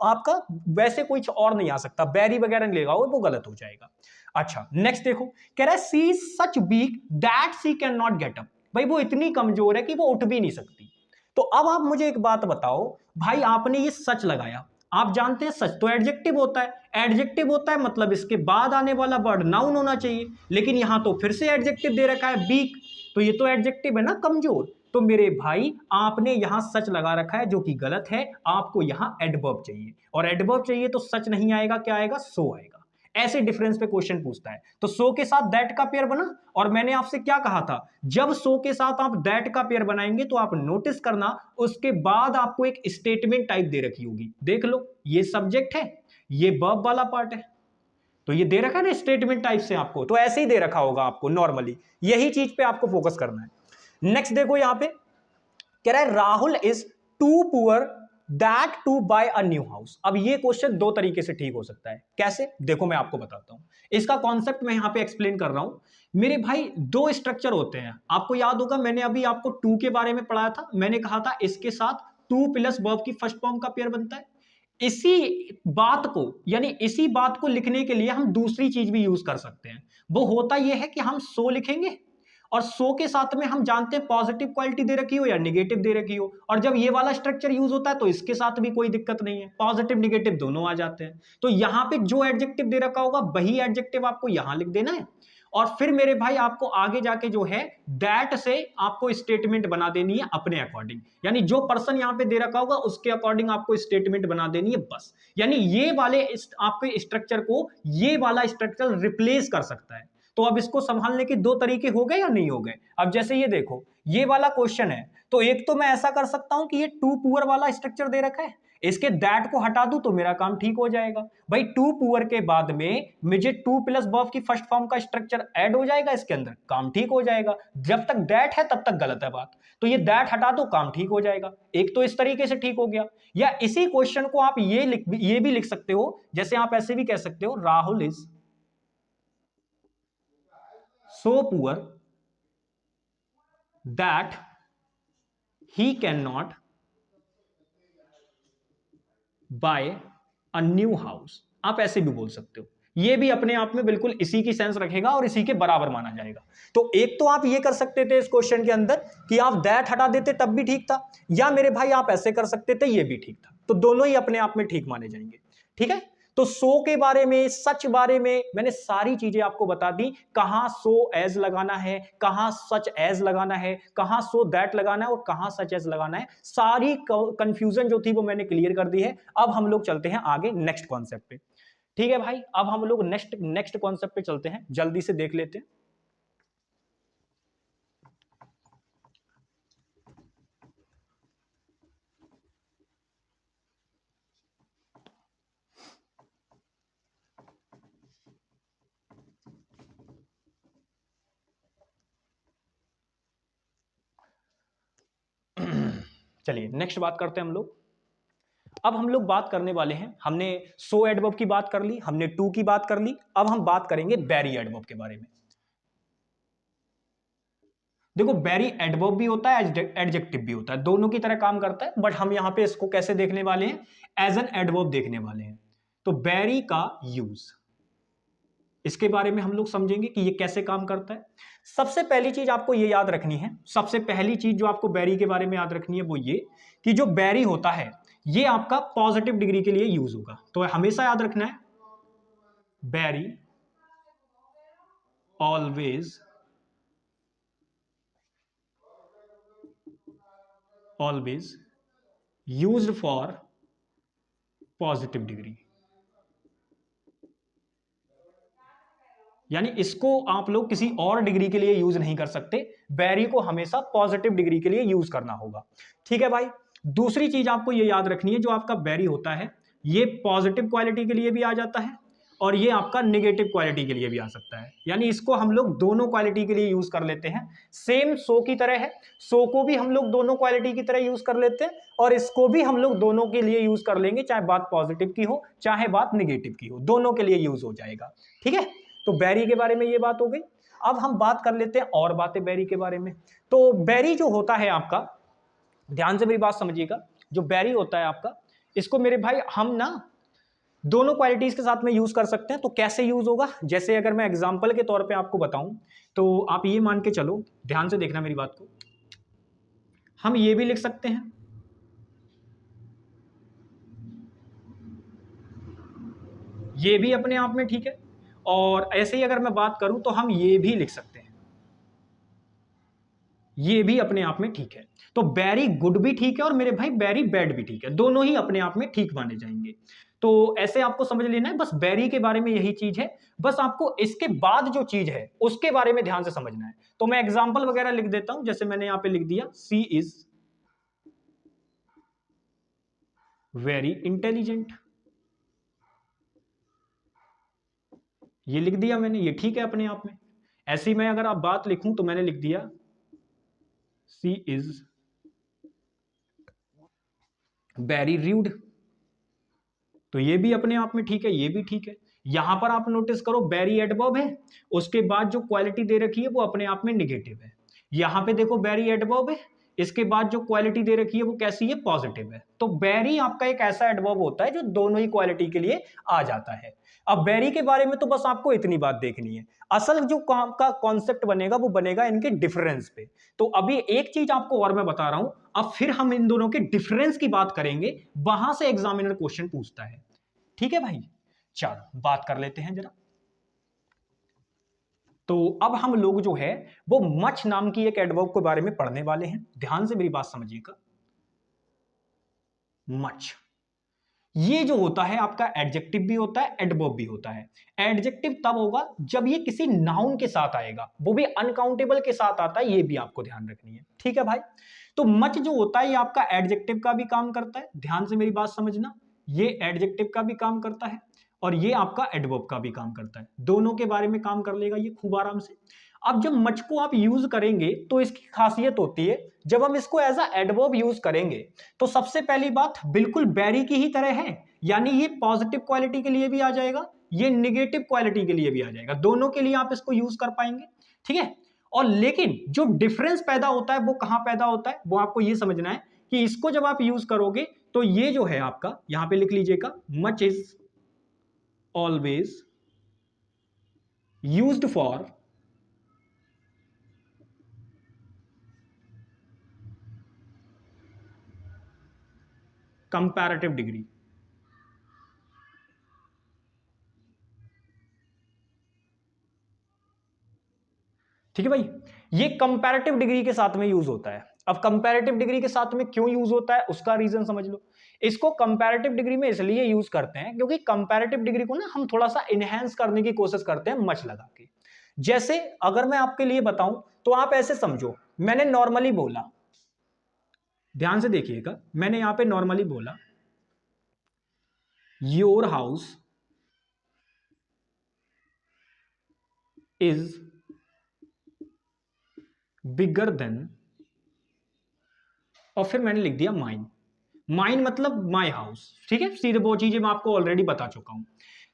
आपका वैसे कुछ और नहीं आ सकता, बैरी वगैरह नहीं लेगा वो गलत हो जाएगा। अच्छा नेक्स्ट देखो, कह रहा है she is such weak that she can not get up. भाई वो इतनी कमजोर है कि वो उठ भी नहीं सकती। तो अब आप मुझे एक बात बताओ, भाई आपने ये सच लगाया, आप जानते हैं सच तो एडजेक्टिव होता है, एडजेक्टिव होता है मतलब इसके बाद आने वाला वर्ड नाउन होना चाहिए, लेकिन यहां तो फिर से एडजेक्टिव दे रखा है वीक, तो ये तो एडजेक्टिव है ना, कमजोर। तो मेरे भाई आपने यहां सच लगा रखा है जो कि गलत है, आपको यहां एडवर्ब चाहिए, और एडवर्ब चाहिए तो सच नहीं आएगा, क्या आएगा, सो आएगा। ऐसे डिफरेंस पे क्वेश्चन पूछता है। तो सो के साथ दैट का पेयर बना, और मैंने आपसे क्या कहा था, जब सो के साथ आप दैट का पेयर बनाएंगे तो आप नोटिस करना उसके बाद आपको एक स्टेटमेंट टाइप दे रखी होगी। देख लो, ये सब्जेक्ट है, ये वर्ब वाला पार्ट है, तो ये दे रखा है ना स्टेटमेंट टाइप से आपको, तो ऐसे ही दे रखा होगा आपको नॉर्मली, यही चीज पे आपको फोकस करना है। नेक्स्ट देखो यहां पे कह रहा है Rahul is too poor that to buy a new house. अब ये क्वेश्चन दो तरीके से ठीक हो सकता है, कैसे देखो मैं आपको बताता हूं, इसका कॉन्सेप्ट मैं यहां पे एक्सप्लेन कर रहा हूं। मेरे भाई दो स्ट्रक्चर होते हैं, आपको याद होगा मैंने अभी आपको टू के बारे में पढ़ाया था, मैंने कहा था इसके साथ टू प्लस वर्ब की फर्स्ट फॉर्म का पेयर बनता है। इसी बात को, यानी इसी बात को लिखने के लिए हम दूसरी चीज भी यूज कर सकते हैं। वो होता यह है कि हम सो लिखेंगे, और सो के साथ में हम जानते हैं पॉजिटिव क्वालिटी दे रखी हो या नेगेटिव दे रखी हो, और जब ये वाला स्ट्रक्चर यूज होता है तो इसके साथ भी कोई दिक्कत नहीं है, पॉजिटिव नेगेटिव दोनों आ जाते हैं। तो यहां पे जो एडजेक्टिव दे रखा होगा वही एडजेक्टिव आपको यहां लिख देना है, और फिर मेरे भाई आपको आगे जाके जो है दैट से आपको स्टेटमेंट बना देनी है अपने अकॉर्डिंग, यानी जो पर्सन यहां पे दे रखा होगा उसके अकॉर्डिंग आपको स्टेटमेंट बना देनी है बस। यानी ये वाले आपके स्ट्रक्चर को ये वाला स्ट्रक्चर रिप्लेस कर सकता है। तो अब इसको संभालने के दो तरीके हो गए या नहीं हो गए। अब जैसे ये देखो, ये वाला क्वेश्चन है, तो एक तो मैं ऐसा कर सकता हूं कि ये टू पुअर वाला स्ट्रक्चर दे रखा है, इसके दैट को हटा दूं तो मेरा काम ठीक हो जाएगा। भाई टू पुअर के बाद में मुझे टू प्लस वर्ब की फर्स्ट फॉर्म का स्ट्रक्चर ऐड हो जाएगा इसके अंदर, काम ठीक हो जाएगा। जब तक दैट है तब तक गलत है बात, तो ये दैट हटा दो काम ठीक हो जाएगा। एक तो इस तरीके से ठीक हो गया, या इसी क्वेश्चन को आप ये भी लिख सकते हो, जैसे आप ऐसे भी कह सकते हो Rahul is so poor that he cannot buy a new house। आप ऐसे भी बोल सकते हो, ये भी अपने आप में बिल्कुल इसी की सेंस रखेगा और इसी के बराबर माना जाएगा। तो एक तो आप ये कर सकते थे इस क्वेश्चन के अंदर कि आप दैट हटा देते तब भी ठीक था, या मेरे भाई आप ऐसे कर सकते थे, ये भी ठीक था, तो दोनों ही अपने आप में ठीक माने जाएंगे। ठीक है, तो सो के बारे में, सच बारे में मैंने सारी चीजें आपको बता दी, कहां सो एज लगाना है, कहां सच एज लगाना है, कहां सो दैट लगाना है और कहां सच एज लगाना है, सारी कंफ्यूजन जो थी वो मैंने क्लियर कर दी है। अब हम लोग चलते हैं आगे नेक्स्ट कॉन्सेप्ट पे। ठीक है भाई, अब हम लोग नेक्स्ट नेक्स्ट कॉन्सेप्ट पे चलते हैं, जल्दी से देख लेते हैं। चलिए नेक्स्ट बात करते हैं हम लोग। अब हम लोग बात करने वाले हैं, हमने सो एडवर्ब की बात कर ली, हमने टू की बात कर ली, अब हम बात करेंगे वेरी एडवर्ब के बारे में। देखो वेरी एडवर्ब भी होता है, एडजेक्टिव भी होता है, दोनों की तरह काम करता है, बट हम यहां पे इसको कैसे देखने वाले हैं, एज एन एडवर्ब देखने वाले हैं। तो वेरी का यूज, इसके बारे में हम लोग समझेंगे कि ये कैसे काम करता है। सबसे पहली चीज आपको ये याद रखनी है, सबसे पहली चीज जो आपको बैरी के बारे में याद रखनी है वो ये कि जो बैरी होता है ये आपका पॉजिटिव डिग्री के लिए यूज होगा। तो हमेशा याद रखना है very always always used for positive degree, यानी इसको आप लोग किसी और डिग्री के लिए यूज नहीं कर सकते, बैरी को हमेशा पॉजिटिव डिग्री के लिए यूज करना होगा। ठीक है भाई। दूसरी चीज आपको ये याद रखनी है, जो आपका बैरी होता है ये पॉजिटिव क्वालिटी के लिए भी आ जाता है और ये आपका नेगेटिव क्वालिटी के लिए भी आ सकता है, यानी इसको हम लोग दोनों क्वालिटी के लिए यूज कर लेते हैं। सेम सो की तरह है, सो को भी हम लोग दोनों क्वालिटी की तरह यूज कर लेते हैं और इसको भी हम लोग दोनों के लिए यूज कर लेंगे, चाहे बात पॉजिटिव की हो चाहे बात नेगेटिव की हो, दोनों के लिए यूज हो जाएगा। ठीक है, तो बैरी के बारे में ये बात हो गई। अब हम बात कर लेते हैं और बातें बैरी के बारे में। तो बैरी जो होता है आपका, ध्यान से मेरी बात समझिएगा, जो बैरी होता है आपका, इसको मेरे भाई हम ना दोनों क्वालिटीज के साथ में यूज कर सकते हैं। तो कैसे यूज होगा, जैसे अगर मैं एग्जांपल के तौर पे आपको बताऊं तो आप ये मान के चलो, ध्यान से देखना मेरी बात को, हम ये भी लिख सकते हैं, ये भी अपने आप में ठीक है, और ऐसे ही अगर मैं बात करूं तो हम ये भी लिख सकते हैं, ये भी अपने आप में ठीक है। तो वेरी गुड भी ठीक है और मेरे भाई वेरी बैड भी ठीक है, दोनों ही अपने आप में ठीक माने जाएंगे। तो ऐसे आपको समझ लेना है, बस बैरी के बारे में यही चीज है, बस आपको इसके बाद जो चीज है उसके बारे में ध्यान से समझना है। तो मैं एग्जांपल वगैरह लिख देता हूं, जैसे मैंने यहां पे लिख दिया सी इज वेरी इंटेलिजेंट, ये लिख दिया मैंने, ये ठीक है अपने आप में। ऐसी मैं अगर आप बात लिखूं तो मैंने लिख दिया सी इज वेरी रूड, तो ये भी अपने आप में ठीक है, ये भी ठीक है। यहां पर आप नोटिस करो वेरी एडवर्ब है, उसके बाद जो क्वालिटी दे रखी है वो अपने आप में निगेटिव है। यहां पे देखो वेरी एडवर्ब है, इसके बाद जो क्वालिटी दे रखी है वो कैसी है, पॉजिटिव है। तो वेरी आपका एक ऐसा एडवर्ब होता है जो दोनों ही क्वालिटी के लिए आ जाता है। अब वेरी के बारे में तो बस आपको इतनी बात देखनी है, असल जो काम का कॉन्सेप्ट बनेगा वो बनेगा इनके डिफरेंस पे। तो अभी एक चीज आपको और मैं बता रहा हूं, अब फिर हम इन दोनों के डिफरेंस की बात करेंगे, वहां से एग्जामिनर क्वेश्चन पूछता है। ठीक है भाई, चलो बात कर लेते हैं जरा। तो अब हम लोग जो है वो मच नाम की एक एडवर्ब के बारे में पढ़ने वाले हैं, ध्यान से मेरी बात समझिएगा। मच, ये जो होता है आपका एडजेक्टिव भी होता है, एडवर्ब भी होता है। एडजेक्टिव तब होगा जब ये किसी नाउन के साथ आएगा, वो भी अनकाउंटेबल के साथ आता है, ये भी आपको ध्यान रखनी है। ठीक है भाई, तो मच जो होता है ये आपका एडजेक्टिव का भी काम करता है, ध्यान से मेरी बात समझना, ये एडजेक्टिव का भी काम करता है और ये आपका एडवर्ब का भी काम करता है, दोनों के बारे में काम कर लेगा ये खूब आराम से। अब जब मच को आप यूज करेंगे तो इसकी खासियत होती है, जब हम इसको एज अ एडवर्ब यूज करेंगे तो सबसे पहली बात बिल्कुल बैरी की ही तरह है, यानी ये पॉजिटिव क्वालिटी के लिए भी आ जाएगा, ये निगेटिव क्वालिटी के लिए भी आ जाएगा, दोनों के लिए आप इसको यूज कर पाएंगे। ठीक है, और लेकिन जो डिफरेंस पैदा होता है वो कहां पैदा होता है, वो आपको ये समझना है कि इसको जब आप यूज करोगे तो ये जो है आपका, यहां पे लिख लीजिएगा, much is always used for comparative degree. ठीक है भाई, ये कंपैरेटिव डिग्री के साथ में यूज होता है। अब कंपैरेटिव डिग्री के साथ में क्यों यूज होता है उसका रीजन समझ लो। इसको कंपैरेटिव डिग्री में इसलिए यूज करते हैं क्योंकि कंपैरेटिव डिग्री को ना हम थोड़ा सा इनहेंस करने की कोशिश करते हैं मच लगा के। जैसे अगर मैं आपके लिए बताऊं तो आप ऐसे समझो, मैंने नॉर्मली बोला, ध्यान से देखिएगा, मैंने यहां पे नॉर्मली बोला your house is bigger than और फिर मैंने लिख दिया माइन। माइन मतलब माई हाउस, ठीक है, सीधे वो चीजें मैं आपको ऑलरेडी बता चुका हूं।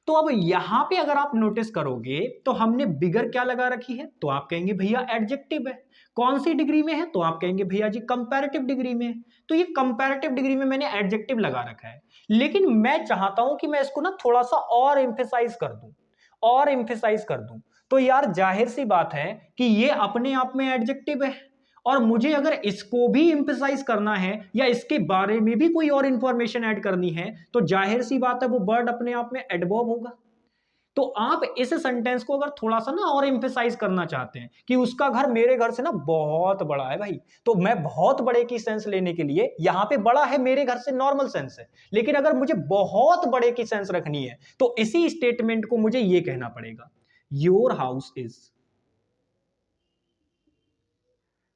तो अब यहां पे अगर आप नोटिस करोगे तो हमने बिगर क्या लगा रखी है, तो आप कहेंगे भैया एडजेक्टिव है। कौन सी डिग्री में है, तो आप कहेंगे भैया जी कंपैरेटिव डिग्री में है। तो ये कंपैरेटिव डिग्री में मैंने एडजेक्टिव लगा रखा है, लेकिन मैं चाहता हूं कि मैं इसको ना थोड़ा सा और एम्फेसाइज कर दूं, और एम्फेसाइज कर दूं। तो यार जाहिर सी बात है कि ये अपने आप में एडजेक्टिव है, और मुझे अगर इसको भी एम्फेसाइज करना है या इसके बारे में भी कोई और इंफॉर्मेशन ऐड करनी है, तो जाहिर सी बात है वो वर्ड अपने आप में एडवर्ब होगा। तो आप इस सेंटेंस को अगर थोड़ा सा ना और एम्फेसाइज करना चाहते हैं कि उसका घर मेरे घर से ना बहुत बड़ा है भाई, तो मैं बहुत बड़े की सेंस लेने के लिए यहां पे बड़ा है मेरे घर से नॉर्मल सेंस है, लेकिन अगर मुझे बहुत बड़े की सेंस रखनी है तो इसी स्टेटमेंट को मुझे ये कहना पड़ेगा, your house is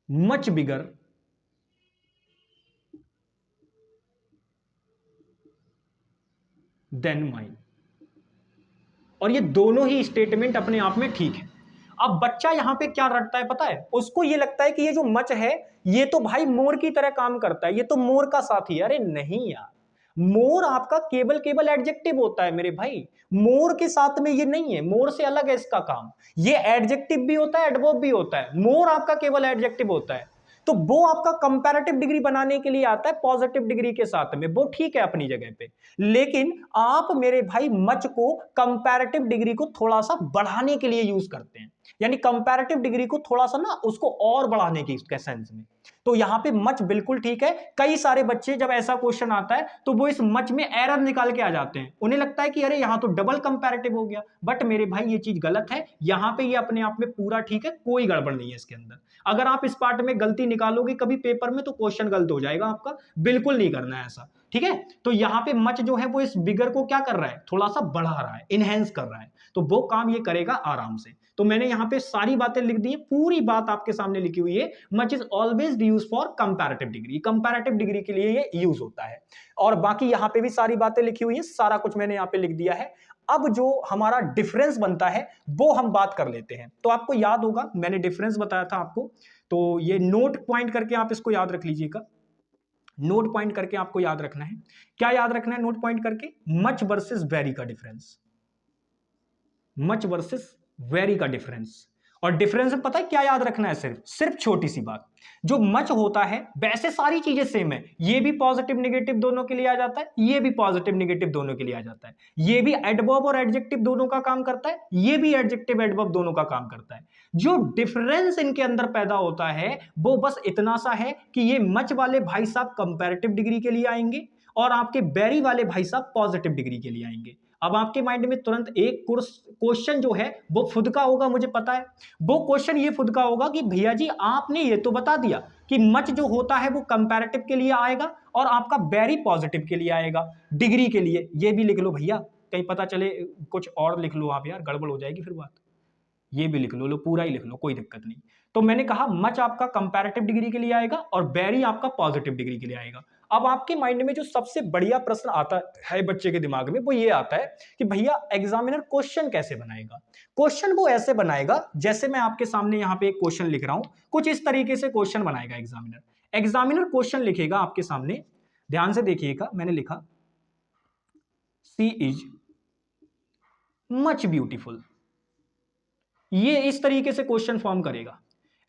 much bigger than mine. और ये दोनों ही स्टेटमेंट अपने आप में ठीक है। अब बच्चा यहां पे क्या रटता है पता है, उसको ये लगता है कि ये जो मच है ये तो भाई मोर की तरह काम करता है, ये तो मोर का साथी है। अरे नहीं यार, मोर आपका केवल केवल एडजेक्टिव होता है मेरे भाई, मोर के साथ में ये नहीं है, मोर से अलग है इसका काम। ये एडजेक्टिव भी होता है, एडवर्ब भी होता है, मोर आपका केवल एडजेक्टिव होता है। तो वो आपका कंपैरेटिव डिग्री बनाने के लिए आता है पॉजिटिव डिग्री के साथ में, वो ठीक है अपनी जगह पे। लेकिन आप मेरे भाई मच को कंपैरेटिव डिग्री को थोड़ा सा बढ़ाने के लिए यूज करते हैं, यानी कंपैरेटिव डिग्री को थोड़ा सा ना उसको और बढ़ाने की सेंस में। तो यहां पे मच बिल्कुल ठीक है। कई सारे बच्चे जब ऐसा क्वेश्चन आता है तो वो इस मच में एरर निकाल के आ जाते हैं, उन्हें लगता है कि अरे यहां तो डबल कंपैरेटिव हो गया। बट मेरे भाई ये चीज गलत है, यहां पे ये अपने आप में पूरा ठीक है, कोई गड़बड़ नहीं है इसके अंदर। अगर आप इस पार्ट में गलती निकालोगे कभी पेपर में तो क्वेश्चन गलत हो जाएगा आपका, बिल्कुल नहीं करना है ऐसा, ठीक है। तो यहां पे मच जो है वो इस बिगर को क्या कर रहा है, थोड़ा सा बढ़ा रहा है, इनहेंस कर रहा है, तो वो काम ये करेगा आराम से। तो मैंने यहां पे सारी बातें लिख दी है, पूरी बात आपके सामने लिखी हुई है। Much is always use for comparative degree, comparative degree के लिए ये यूज होता है। और बाकी यहां पे भी सारी बातें लिखी हुई है, सारा कुछ मैंने यहां पे लिख दिया है। अब जो हमारा डिफरेंस बनता है वो हम बात कर लेते हैं। तो आपको याद होगा मैंने डिफरेंस बताया था आपको, तो ये नोट पॉइंट करके आप इसको याद रख लीजिएगा। नोट पॉइंट करके आपको याद रखना है, क्या याद रखना है नोट पॉइंट करके, मच वर्सेस वेरी का डिफरेंस, मच वर्सेस वेरी का डिफरेंस। और डिफरेंस में पता है क्या याद रखना है, सिर्फ सिर्फ छोटी सी बात, जो मच होता है वैसे सारी चीजें सेम है, ये भी पॉजिटिव निगेटिव दोनों के लिए आ जाता है, ये भी पॉजिटिव निगेटिव दोनों के लिए आ जाता है, ये भी एडवर्ब और एडजेक्टिव दोनों का काम करता है, ये भी एडजेक्टिव एडवर्ब दोनों का काम करता है। जो डिफरेंस इनके अंदर पैदा होता है वो बस इतना सा है कि ये मच वाले भाई साहब कंपैरेटिव डिग्री के लिए आएंगे और आपके वेरी वाले भाई साहब पॉजिटिव डिग्री के लिए आएंगे। अब आपके माइंड में तुरंत एक क्वेश्चन जो है वो फुदका होगा, मुझे पता है वो क्वेश्चन ये फुदका होगा कि भैया जी आपने ये तो बता दिया कि मच जो होता है वो कंपैरेटिव के लिए आएगा और आपका वेरी पॉजिटिव के लिए आएगा, डिग्री के लिए। ये भी लिख लो भैया, कहीं पता चले कुछ और लिख लो आप, यार गड़बड़ हो जाएगी फिर बात। ये भी लिख लो पूरा ही लिख लो, कोई दिक्कत नहीं। तो मैंने कहा मच आपका कंपैरेटिव डिग्री के लिए आएगा और वेरी आपका पॉजिटिव डिग्री के लिए आएगा। अब आपके माइंड में जो सबसे बढ़िया प्रश्न आता है बच्चे के दिमाग में वो ये आता है कि भैया एग्जामिनर क्वेश्चन कैसे बनाएगा। क्वेश्चन वो ऐसे बनाएगा जैसे मैं आपके सामने यहाँ पे एक क्वेश्चन लिख रहा हूं, कुछ इस तरीके से क्वेश्चन बनाएगा एग्जामिनर। एग्जामिनर क्वेश्चन लिखेगा आपके सामने, ध्यान से देखिएगा, मैंने लिखा सी इज मच ब्यूटीफुल। ये इस तरीके से क्वेश्चन फॉर्म करेगा,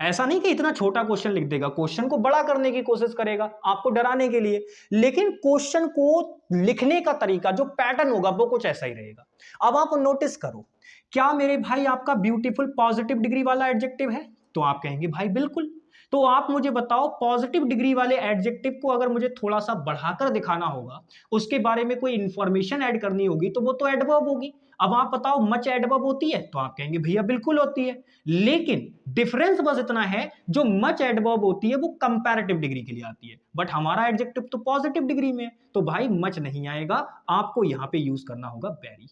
ऐसा नहीं कि इतना छोटा क्वेश्चन लिख देगा, क्वेश्चन को बड़ा करने की कोशिश करेगा आपको डराने के लिए, लेकिन क्वेश्चन को लिखने का तरीका जो पैटर्न होगा वो कुछ ऐसा ही रहेगा। अब आप नोटिस करो, क्या मेरे भाई आपका ब्यूटीफुल पॉजिटिव डिग्री वाला एडजेक्टिव है, तो आप कहेंगे भाई बिल्कुल। तो आप मुझे बताओ पॉजिटिव डिग्री वाले एडजेक्टिव को अगर मुझे थोड़ा सा बढ़ाकर दिखाना होगा, उसके बारे में कोई इंफॉर्मेशन ऐड करनी होगी तो वो तो एडवर्ब होगी। अब आप बताओ मच एडवर्ब होती है, तो आप कहेंगे भैया बिल्कुल होती है। लेकिन डिफरेंस बस इतना है, जो मच एडवर्ब होती है वो कंपैरेटिव डिग्री के लिए आती है, बट हमारा एडजेक्टिव तो पॉजिटिव डिग्री में है, तो भाई मच नहीं आएगा, आपको यहां पे यूज करना होगा वेरी।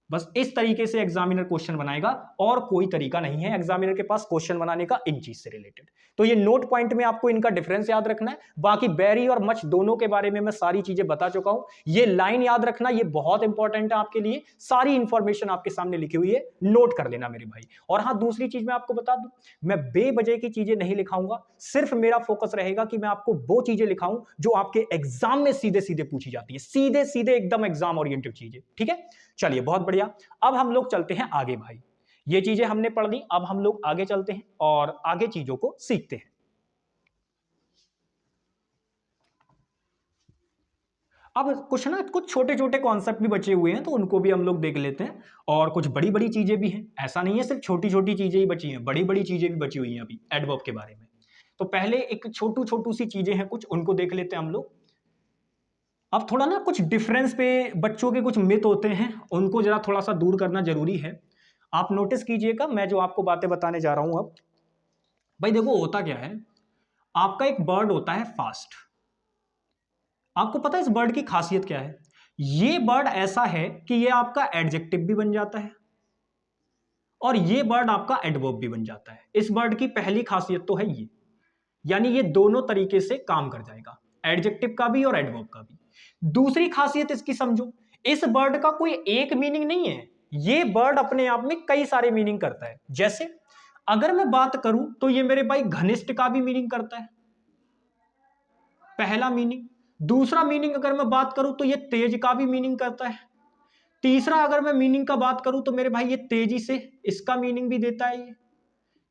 बस इस तरीके से एग्जामिनर क्वेश्चन बनाएगा और कोई तरीका नहीं है एग्जामिनर के पास क्वेश्चन बनाने का इन चीज से रिलेटेड। तो ये नोट पॉइंट में आपको इनका डिफरेंस याद रखना है। बाकी वेरी और मच दोनों के बारे में मैं सारी चीजें बता चुका हूं। ये लाइन याद रखना, ये बहुत इंपॉर्टेंट है आपके लिए। सारी इंफॉर्मेशन आपके सामने लिखी हुई है, नोट कर लेना मेरे भाई। और हाँ, दूसरी चीज मैं आपको बता दूं, मैं बेवजह की चीजें नहीं लिखाऊंगा। सिर्फ मेरा फोकस रहेगा कि मैं आपको वो चीजें लिखाऊं जो आपके एग्जाम में सीधे सीधे पूछी जाती है, सीधे सीधे एकदम एग्जाम ओरिएंटेड चीजें। ठीक है, चलिए बहुत बढ़िया। अब हम लोग चलते हैं आगे भाई। ये चीजें हमने पढ़ ली, अब हम लोग आगे चलते हैं और आगे चीजों को सीखते हैं। अब कुछ छोटे छोटे कॉन्सेप्ट भी बचे हुए हैं, तो उनको भी हम लोग देख लेते हैं। और कुछ बड़ी बड़ी चीजें भी हैं, ऐसा नहीं है सिर्फ छोटी छोटी चीजें ही बची हैं, बड़ी बड़ी चीजें भी बची हुई हैं अभी एडवर्ब के बारे में। तो पहले एक छोटू सी चीजें हैं कुछ, उनको देख लेते हैं हम लोग। अब थोड़ा ना कुछ डिफरेंस पे बच्चों के कुछ मिथ होते हैं, उनको जरा थोड़ा सा दूर करना जरूरी है। आप नोटिस कीजिएगा, मैं जो आपको बातें बताने जा रहा हूं अब। भाई देखो होता क्या है, आपका एक बर्ड होता है फास्ट। आपको पता है इस बर्ड की खासियत क्या है? ये बर्ड ऐसा है कि ये आपका एडजेक्टिव भी बन जाता है और ये बर्ड आपका एडवर्ब भी बन जाता है। इस बर्ड की पहली खासियत तो है ये, यानी ये दोनों तरीके से काम कर जाएगा, एडजेक्टिव का भी और एडवर्ब का भी। दूसरी खासियत इसकी समझो, इस बर्ड का कोई एक मीनिंग नहीं है, ये बर्ड अपने आप में कई सारे मीनिंग करता है। जैसे अगर मैं बात करूं तो ये मेरे भाई घनिष्ठ का भी मीनिंग करता है, पहला मीनिंग। दूसरा मीनिंग अगर मैं बात करूं तो ये तेज का भी मीनिंग करता है। तीसरा अगर मैं मीनिंग का बात करूं तो मेरे भाई ये तेजी से, इसका मीनिंग भी देता है ये।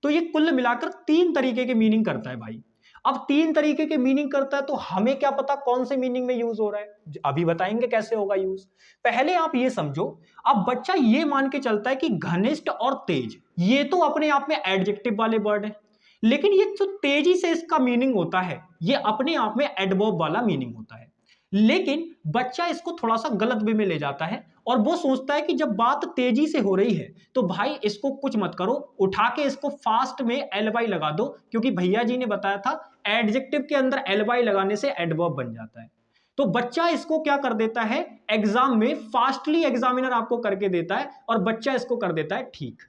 तो ये कुल मिलाकर तीन तरीके के मीनिंग करता है भाई। अब तीन तरीके के मीनिंग करता है तो हमें क्या पता कौन से मीनिंग में यूज हो रहा है, अभी बताएंगे कैसे होगा यूज। पहले आप ये समझो, अब बच्चा ये मान के चलता है कि घनिष्ठ और तेज ये तो अपने आप में एडजेक्टिव वाले वर्ड है, लेकिन ये जो तेजी से इसका मीनिंग होता है ये अपने आप में एडवर्ब वाला मीनिंग होता है। लेकिन बच्चा इसको थोड़ा सा गलत वे में ले जाता है और वो सोचता है कि जब बात तेजी से हो रही है तो भाई इसको कुछ मत करो, उठा के इसको फास्ट में एल वाई लगा दो, क्योंकि भैया जी ने बताया था एडजेक्टिव के अंदर एल वाई लगाने से एडवर्ब बन जाता है। तो बच्चा इसको क्या कर देता है, एग्जाम में फास्टली एग्जामिनर आपको करके देता है और बच्चा इसको कर देता है ठीक।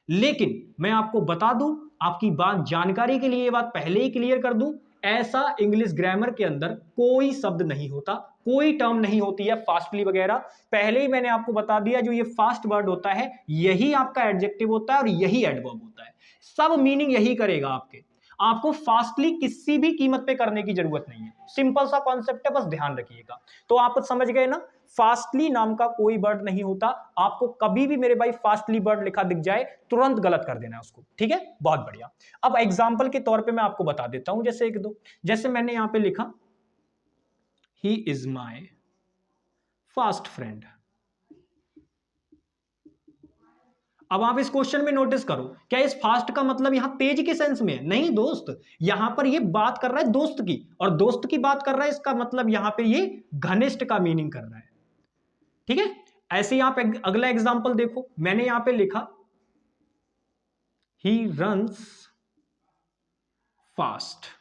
लेकिन मैं आपको बता दूं, आपकी बात जानकारी के लिए ये बात पहले ही क्लियर कर दूं, ऐसा इंग्लिश ग्रामर के अंदर कोई शब्द नहीं होता, कोई टर्म नहीं होती है फास्टली वगैरह। पहले ही मैंने आपको बता दिया, जो ये फास्ट वर्ड होता है यही आपका एडजेक्टिव होता है और यही एडवर्ब होता है, सब मीनिंग यही करेगा आपके। आपको फास्टली किसी भी कीमत पे करने की जरूरत नहीं है, सिंपल सा कॉन्सेप्ट है, बस ध्यान रखिएगा। तो आप समझ गए ना, फास्टली नाम का कोई वर्ड नहीं होता। आपको कभी भी मेरे भाई फास्टली वर्ड लिखा दिख जाए तुरंत गलत कर देना है उसको, ठीक है, बहुत बढ़िया। अब एग्जाम्पल के तौर पे मैं आपको बता देता हूं, जैसे एक दो, जैसे मैंने यहां पे लिखा he is my fast friend. अब आप इस क्वेश्चन में नोटिस करो, क्या इस फास्ट का मतलब यहां तेज के सेंस में है? नहीं दोस्त, यहां पर ये बात कर रहा है दोस्त की, और दोस्त की बात कर रहा है, इसका मतलब यहां पे ये घनिष्ठ का मीनिंग कर रहा है, ठीक है। ऐसे ही आप अगला एग्जांपल देखो, मैंने यहां पे लिखा ही रन्स फास्ट।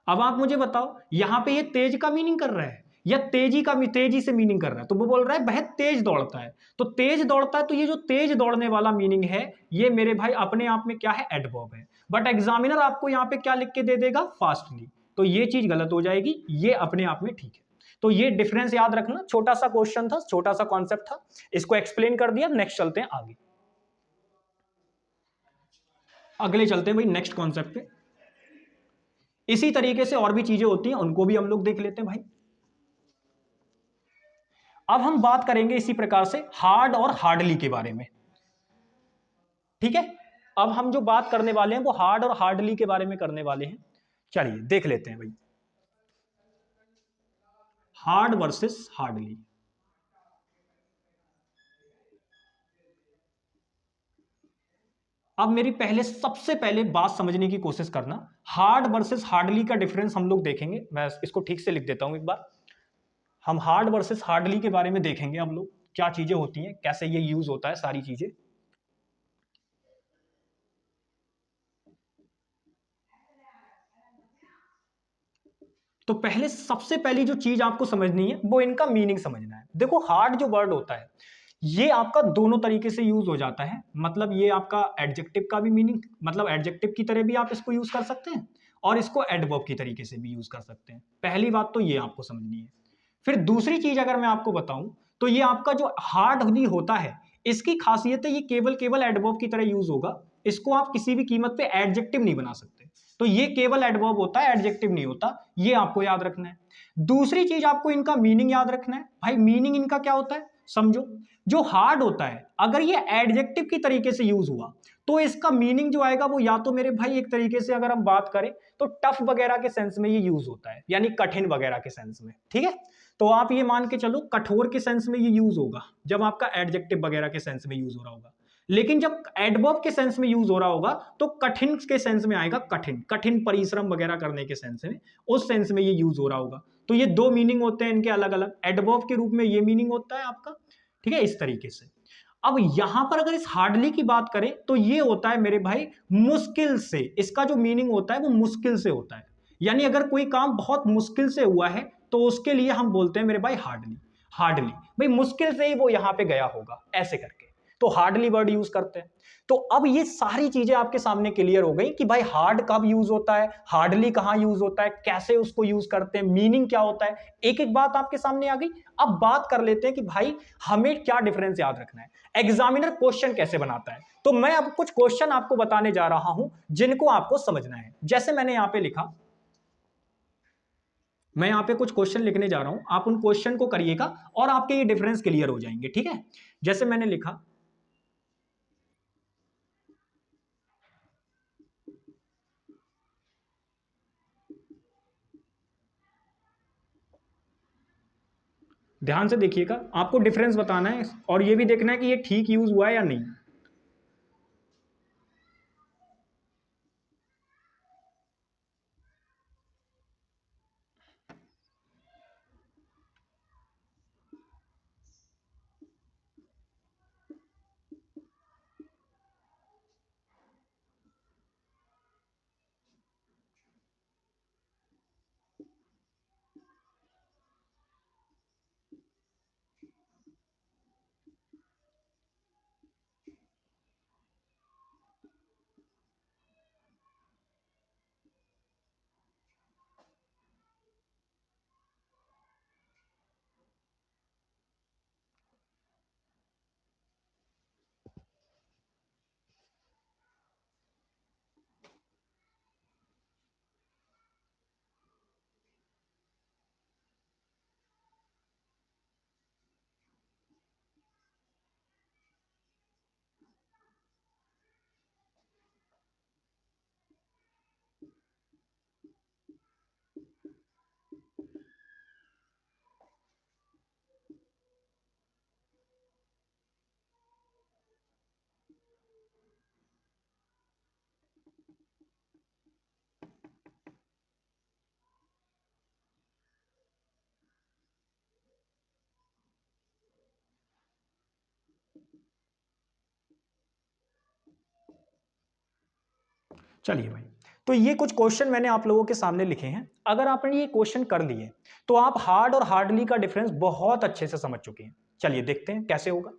अब आप मुझे बताओ यहां पे ये तेज का मीनिंग कर रहा है या तेजी से मीनिंग कर रहा है? तो वो बोल रहा है वह तेज दौड़ता है, तो तेज दौड़ता है, तो ये जो तेज दौड़ने वाला मीनिंग है ये मेरे भाई अपने आप में क्या है, एडवर्ब है। बट एग्जामिनर आपको यहां पे क्या लिख के दे देगा, फास्टली, तो ये चीज गलत हो जाएगी, ये अपने आप में ठीक है। तो ये डिफरेंस याद रखना, छोटा सा क्वेश्चन था, छोटा सा कॉन्सेप्ट था, इसको एक्सप्लेन कर दिया। नेक्स्ट चलते हैं आगे, अगले चलते हैं भाई नेक्स्ट कॉन्सेप्ट पे। इसी तरीके से और भी चीजें होती हैं, उनको भी हम लोग देख लेते हैं भाई। अब हम बात करेंगे इसी प्रकार से हार्ड और हार्डली के बारे में, ठीक है। अब हम जो बात करने वाले हैं वो हार्ड और हार्डली के बारे में करने वाले हैं। चलिए देख लेते हैं भाई, हार्ड वर्सेस हार्डली। अब मेरी सबसे पहले बात समझने की कोशिश करना, हार्ड वर्सेस हार्डली का डिफरेंस हम लोग देखेंगे। मैं इसको ठीक से लिख देता हूं एक बार। हम हार्ड वर्सेस हार्डली के बारे में देखेंगे हम लोग, क्या चीजें होती हैं, कैसे ये यूज होता है, सारी चीजें। तो सबसे पहली जो चीज आपको समझनी है वो इनका मीनिंग समझना है। देखो हार्ड जो वर्ड होता है ये आपका दोनों तरीके से यूज हो जाता है, मतलब ये आपका एडजेक्टिव का भी मीनिंग, मतलब एडजेक्टिव की तरह भी आप इसको यूज कर सकते हैं और इसको एडवर्ब की तरीके से भी यूज कर सकते हैं। पहली बात तो ये आपको समझनी है। फिर दूसरी चीज अगर मैं आपको बताऊं तो ये आपका जो हार्डली होता है, इसकी खासियत है ये केवल केवल एडवर्ब की तरह यूज होगा। इसको आप किसी भी कीमत पे एडजेक्टिव नहीं बना सकते। तो ये केवल एडवर्ब होता है, एडजेक्टिव नहीं होता, ये आपको याद रखना है। दूसरी चीज आपको इनका मीनिंग याद रखना है। भाई मीनिंग इनका क्या होता है समझो। जो हार्ड होता है अगर ये एडजेक्टिव की तरीके से यूज हुआ तो इसका मीनिंग जो आएगा वो या तो मेरे भाई एक तरीके से अगर हम बात करें तो टफ वगैरह के सेंस में ये यूज होता है, यानी कठिन वगैरह के सेंस में, ठीक है। तो आप ये मान के चलो कठोर के सेंस में ये यूज होगा जब आपका एडजेक्टिव वगैरह के सेंस में यूज हो रहा होगा। लेकिन जब एडवर्ब के सेंस में यूज हो रहा होगा तो कठिन के सेंस में आएगा, कठिन कठिन परिश्रम वगैरह करने के सेंस में, उस सेंस में ये यूज हो रहा होगा। तो ये दो मीनिंग होते हैं इनके अलग अलग। एडवर्ब के रूप में ये मीनिंग होता है आपका, ठीक है, इस तरीके से। अब यहां पर अगर इस हार्डली की बात करें तो ये होता है मेरे भाई मुश्किल से, इसका जो मीनिंग होता है वो मुश्किल से होता है। यानी अगर कोई काम बहुत मुश्किल से हुआ है तो उसके लिए हम बोलते हैं मेरे भाई हार्डली। हार्डली भाई मुश्किल से ही वो यहां पे गया होगा, ऐसे करके तो हार्डली वर्ड यूज करते हैं। तो अब ये सारी चीजें आपके सामने क्लियर हो गई कि भाई हार्ड कब यूज होता है, हार्डली कहां यूज होता है, कैसे उसको यूज करते हैं, मीनिंग क्या होता है, एक एक बात आपके सामने आ गई। अब बात कर लेते हैं कि भाई हमें क्या डिफरेंस याद रखना है, एग्जामिनर क्वेश्चन कैसे बनाता है। तो मैं अब कुछ क्वेश्चन आपको बताने जा रहा हूं जिनको आपको समझना है। जैसे मैंने यहां पे लिखा, मैं यहां पे कुछ क्वेश्चन लिखने जा रहा हूं, आप उन क्वेश्चन को करिएगा और आपके ये डिफरेंस क्लियर हो जाएंगे, ठीक है। जैसे मैंने लिखा, ध्यान से देखिएगा, आपको डिफरेंस बताना है और ये भी देखना है कि ये ठीक यूज हुआ है या नहीं। चलिए भाई, तो ये कुछ क्वेश्चन मैंने आप लोगों के सामने लिखे हैं। अगर आपने ये क्वेश्चन कर लिए तो आप हार्ड और हार्डली का डिफरेंस बहुत अच्छे से समझ चुके हैं। चलिए देखते हैं कैसे होगा।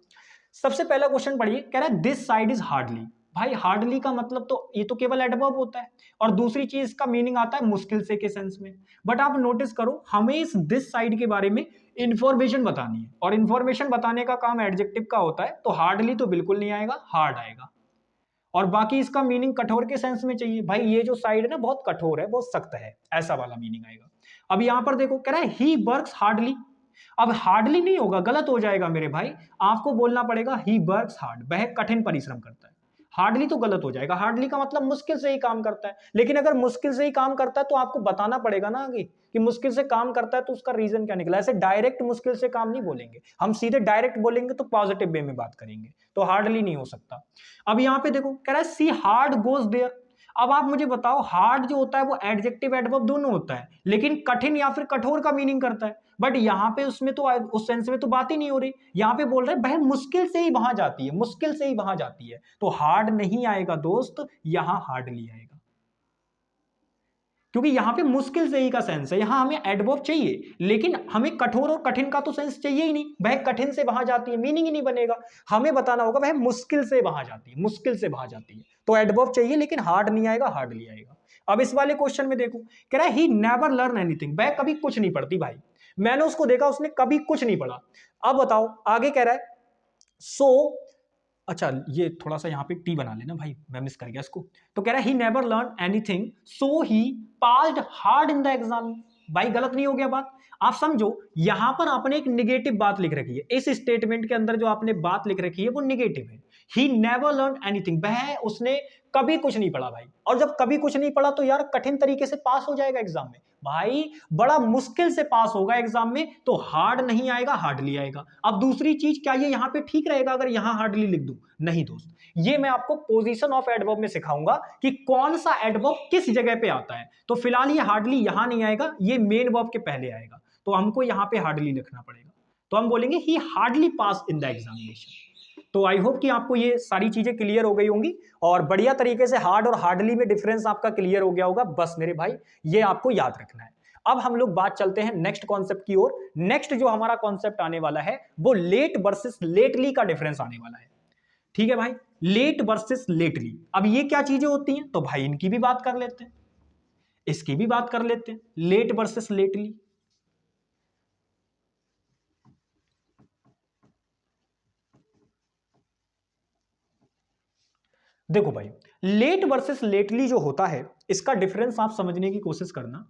सबसे पहला क्वेश्चन पढ़िए, कह रहा है दिस साइड इज हार्डली। भाई हार्डली का मतलब तो ये तो केवल एडवर्ब होता है, और दूसरी चीज इसका मीनिंग आता है मुश्किल से के सेंस में। बट आप नोटिस करो, हमें इस दिस साइड के बारे में इंफॉर्मेशन बतानी है, और इंफॉर्मेशन बताने का काम एडजेक्टिव का होता है। तो हार्डली तो बिल्कुल नहीं आएगा, हार्ड आएगा। और बाकी इसका मीनिंग कठोर के सेंस में चाहिए। भाई ये जो साइड है ना बहुत कठोर है, बहुत सख्त है, ऐसा वाला मीनिंग आएगा। अब यहां पर देखो, कह रहा है ही वर्क्स हार्डली। अब हार्डली नहीं होगा, गलत हो जाएगा मेरे भाई। आपको बोलना पड़ेगा ही वर्क्स हार्ड, वह कठिन परिश्रम करता है। हार्डली तो गलत हो जाएगा, हार्डली का मतलब मुश्किल से ही काम करता है। लेकिन अगर मुश्किल से ही काम करता है तो आपको बताना पड़ेगा ना आगे कि मुश्किल से काम करता है तो उसका रीजन क्या निकला। ऐसे डायरेक्ट मुश्किल से काम नहीं बोलेंगे हम, सीधे डायरेक्ट बोलेंगे तो पॉजिटिव वे में बात करेंगे, तो हार्डली नहीं हो सकता। अब यहां पे देखो, कह रहा है सी हार्ड गोज देयर। अब आप मुझे बताओ, हार्ड जो होता है वो एडजेक्टिव एडवर्ब दोनों होता है, लेकिन कठिन या फिर कठोर का मीनिंग करता है। बट यहां पे उसमें तो उस सेंस में तो बात ही नहीं हो रही। यहां पे बोल रहे हैं भाई मुश्किल से ही वहां जाती है, मुश्किल से ही वहां जाती है, तो हार्ड नहीं आएगा दोस्त, यहां हार्डली आएगा। क्योंकि यहां पे मुश्किल से ही का सेंस है, यहां हमें एडवर्ब चाहिए, लेकिन हमें कठोर और कठिन का तो सेंस चाहिए ही नहीं। वह कठिन से वहां जाती है, मीनिंग ही नहीं बनेगा। हमें बताना होगा वह मुश्किल से वहां जाती है, मुश्किल से वहां जाती है, तो एडवर्ब चाहिए, लेकिन हार्ड नहीं आएगा, हार्डली आएगा। अब इस वाले क्वेश्चन में देखो, कह रहा है ही नेवर लर्न एनीथिंग, वह कभी कुछ नहीं पढ़ती भाई। मैंने उसको देखा, उसने कभी कुछ नहीं पढ़ा। अब बताओ आगे कह रहा है सो अच्छा, ये थोड़ा सा यहाँ पे टी बना लेना भाई, मैं मिस कर गया इसको। तो कह रहा है he never learn anything so he passed hard in the exam. भाई गलत नहीं हो गया बात? आप समझो, यहां पर आपने एक निगेटिव बात लिख रखी है, इस स्टेटमेंट के अंदर जो आपने बात लिख रखी है वो निगेटिव है। ही नेवर लर्न एनीथिंग, वह उसने कभी कुछ नहीं पढ़ा भाई। और जब कभी कुछ नहीं पढ़ा तो यार कठिन तरीके से पास हो जाएगा एग्जाम में भाई, बड़ा मुश्किल से पास होगा एग्जाम में, तो हार्ड नहीं आएगा, हार्डली आएगा। अब दूसरी चीज, क्या ये यहां पे ठीक रहेगा अगर यहां हार्डली लिख दूं? नहीं दोस्त, ये मैं आपको पोजीशन ऑफ एडवर्ब में सिखाऊंगा कि कौन सा एडवर्ब किस जगह पे आता है। तो फिलहाल ये हार्डली यहां नहीं आएगा, ये मेन वर्ब के पहले आएगा, तो हमको यहां पे हार्डली लिखना पड़ेगा। तो हम बोलेंगे ही hardly pass in the examination. तो आई होप कि आपको ये सारी चीजें क्लियर हो गई होंगी, और बढ़िया तरीके से हार्ड और हार्डली में डिफरेंस आपका क्लियर हो गया होगा। बस मेरे भाई ये आपको याद रखना है। अब हम लोग बात चलते हैं नेक्स्ट कॉन्सेप्ट की ओर। नेक्स्ट जो हमारा कॉन्सेप्ट आने वाला है वो लेट वर्सेस लेटली का डिफरेंस आने वाला है। ठीक है भाई, लेट वर्सेस लेटली। अब ये क्या चीजें होती हैं, तो भाई इनकी भी बात कर लेते हैं, इसकी भी बात कर लेते हैं, लेट वर्सेस लेटली। देखो भाई, लेट वर्सेस लेटली जो होता है, इसका डिफरेंस आप समझने की कोशिश करना।